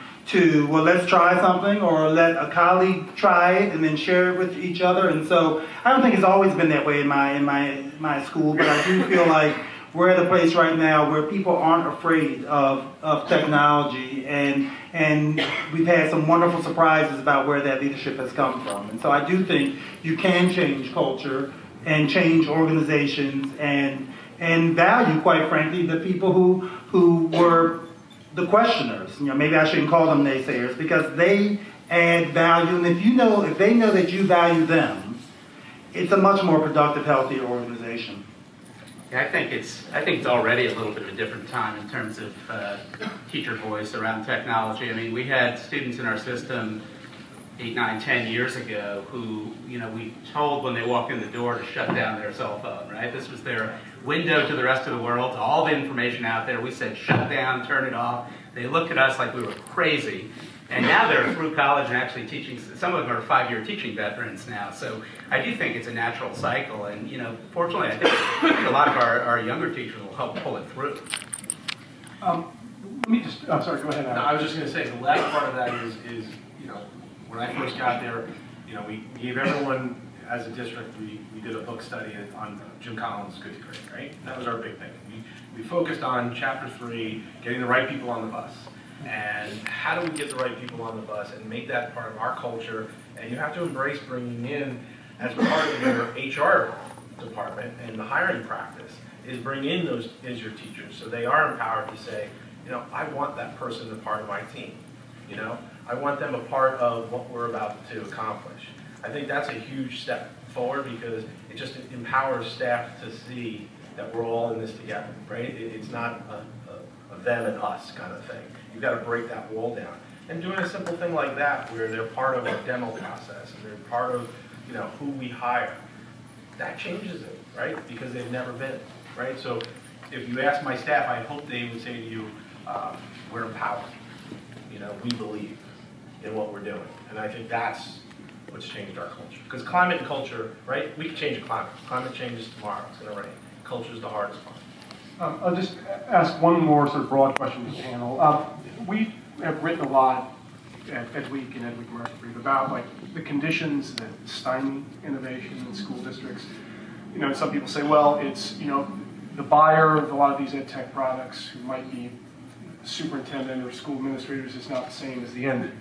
C: well, let's try something, or let a colleague try it and then share it with each other. And so I don't think it's always been that way in my school, but I do feel like we're at a place right now where people aren't afraid of technology, and we've had some wonderful surprises about where that leadership has come from. And so I do think you can change culture and change organizations and value, quite frankly, the people who were the questioners. Maybe I shouldn't call them naysayers, because they add value, and if they know that you value them, it's a much more productive, healthier organization.
E: Yeah, I think it's already a little bit of a different time in terms of teacher voice around technology. I mean, we had students in our system 8, 9, 10 years ago who, we told when they walked in the door to shut down their cell phone, right? This was their window to the rest of the world, all the information out there. We said, shut down, turn it off. They looked at us like we were crazy. And now they're through college and actually teaching. Some of them are 5-year teaching veterans now. So I do think it's a natural cycle. And, fortunately, I think a lot of our younger teachers will help pull it through.
A: Let me just, I'm sorry, go ahead.
N: No, I was just going to say, the last part of that is when I first got there, we gave everyone, as a district, we did a book study on Jim Collins' Good to Great, right? That was our big thing. We focused on chapter 3, getting the right people on the bus. And how do we get the right people on the bus and make that part of our culture? And you have to embrace bringing in, as part of your HR department and the hiring practice, is bring in those as your teachers, so they are empowered to say, I want that person a part of my team. I want them a part of what we're about to accomplish. I think that's a huge step forward, because it just empowers staff to see that we're all in this together, right? It's not a them and us kind of thing. You've got to break that wall down. And doing a simple thing like that, where they're part of a demo process and they're part of, who we hire, that changes it, right? Because they've never been, right? So if you ask my staff, I hope they would say to you, we're empowered. We believe in what we're doing. And I think that's what's changed our culture. Because climate and culture, right? We can change the climate. Climate changes tomorrow. It's going to rain. Culture is the hardest part.
A: I'll just ask one more sort of broad question to the panel. We have written a lot at EdWeek and EdWeek Commercial Brief about the conditions that stymie innovation in school districts. Some people say, well, it's the buyer of a lot of these ed tech products, who might be superintendent or school administrators, is not the same as the end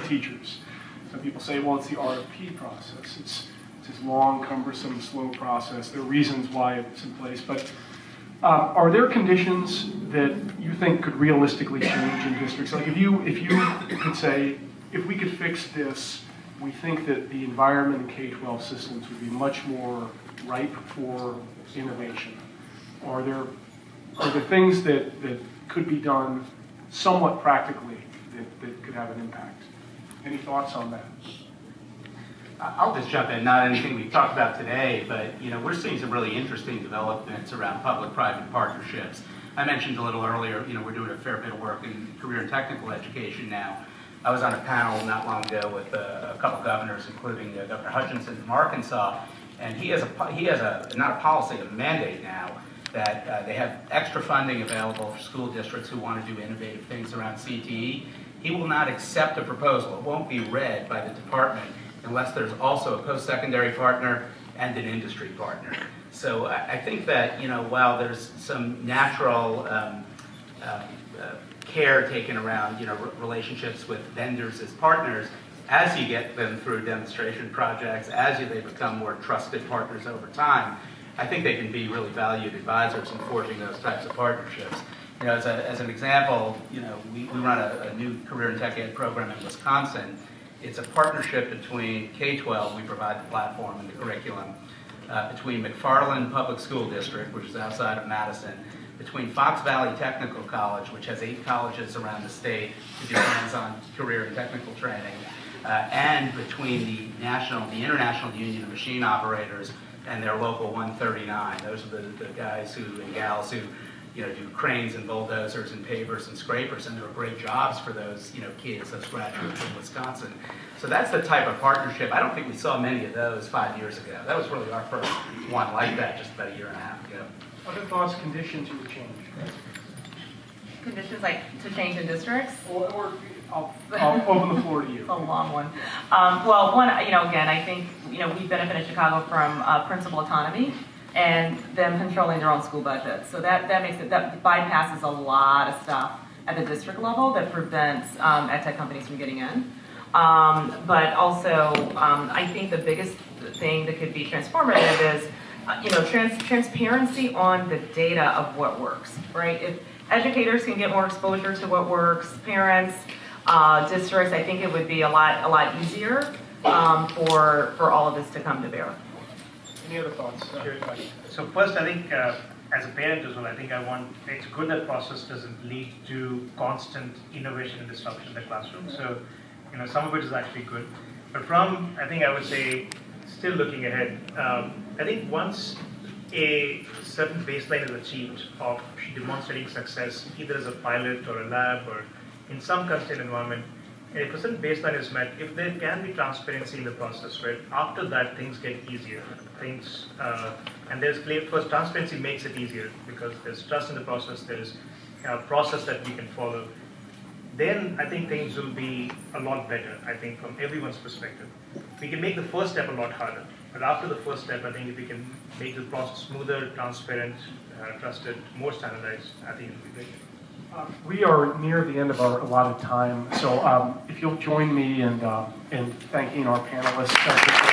A: teachers. Some people say, well, it's the RFP process. It's this long, cumbersome, slow process. There are reasons why it's in place, but are there conditions that you think could realistically change in districts? Like if you could say, if we could fix this, we think that the environment in K12 systems would be much more ripe for innovation. Are there things that could be done somewhat practically that could have an impact? Any thoughts on that?
E: I'll just jump in, not anything we talked about today, but we're seeing some really interesting developments around public-private partnerships. I mentioned a little earlier, we're doing a fair bit of work in career and technical education now. I was on a panel not long ago with a couple governors, including Governor Hutchinson from Arkansas, and he has not a policy, a mandate now, that they have extra funding available for school districts who want to do innovative things around CTE. He will not accept a proposal. It won't be read by the department unless there's also a post-secondary partner and an industry partner. So I think that, while there's some natural care taken around, relationships with vendors as partners, as you get them through demonstration projects, they become more trusted partners over time, I think they can be really valued advisors in forging those types of partnerships. As an example, we run a new career and tech ed program in Wisconsin. It's a partnership between K12, we provide the platform and the curriculum, between McFarland Public School District, which is outside of Madison, between Fox Valley Technical College, which has 8 colleges around the state to do hands-on career and technical training, and between the International Union of Machine Operators and their local 139. Those are the guys and gals who do cranes and bulldozers and pavers and scrapers, and there are great jobs for those kids, those graduates in Wisconsin. So that's the type of partnership. I don't think we saw many of those 5 years ago. That was really our first one like that just about a year and a half ago.
A: Other thoughts, conditions you would change?
B: Conditions like to change in districts?
A: I'll open the floor to you.
B: It's a long one. Well, one, again, I think, we benefit in Chicago from principal autonomy and them controlling their own school budget. So that bypasses a lot of stuff at the district level that prevents ed tech companies from getting in. But also, I think the biggest thing that could be transformative is, transparency on the data of what works, right? If educators can get more exposure to what works, parents, districts, I think it would be a lot easier for all of this to come to bear.
A: Any other thoughts?
D: So first, I think as a parent as well, I think it's good that process doesn't lead to constant innovation and disruption in the classroom. So, some of it is actually good. But I would say, still looking ahead, I think once a certain baseline is achieved of demonstrating success, either as a pilot or a lab or in some constrained environment, if a certain baseline is met, if there can be transparency in the process, right, after that things get easier. And there's first, transparency makes it easier because there's trust in the process, there's a process that we can follow. Then I think things will be a lot better, I think, from everyone's perspective. We can make the first step a lot harder, but after the first step, I think if we can make the process smoother, transparent, trusted, more standardized, I think it will be great.
A: We are near the end of our allotted time, so if you'll join me in thanking our panelists.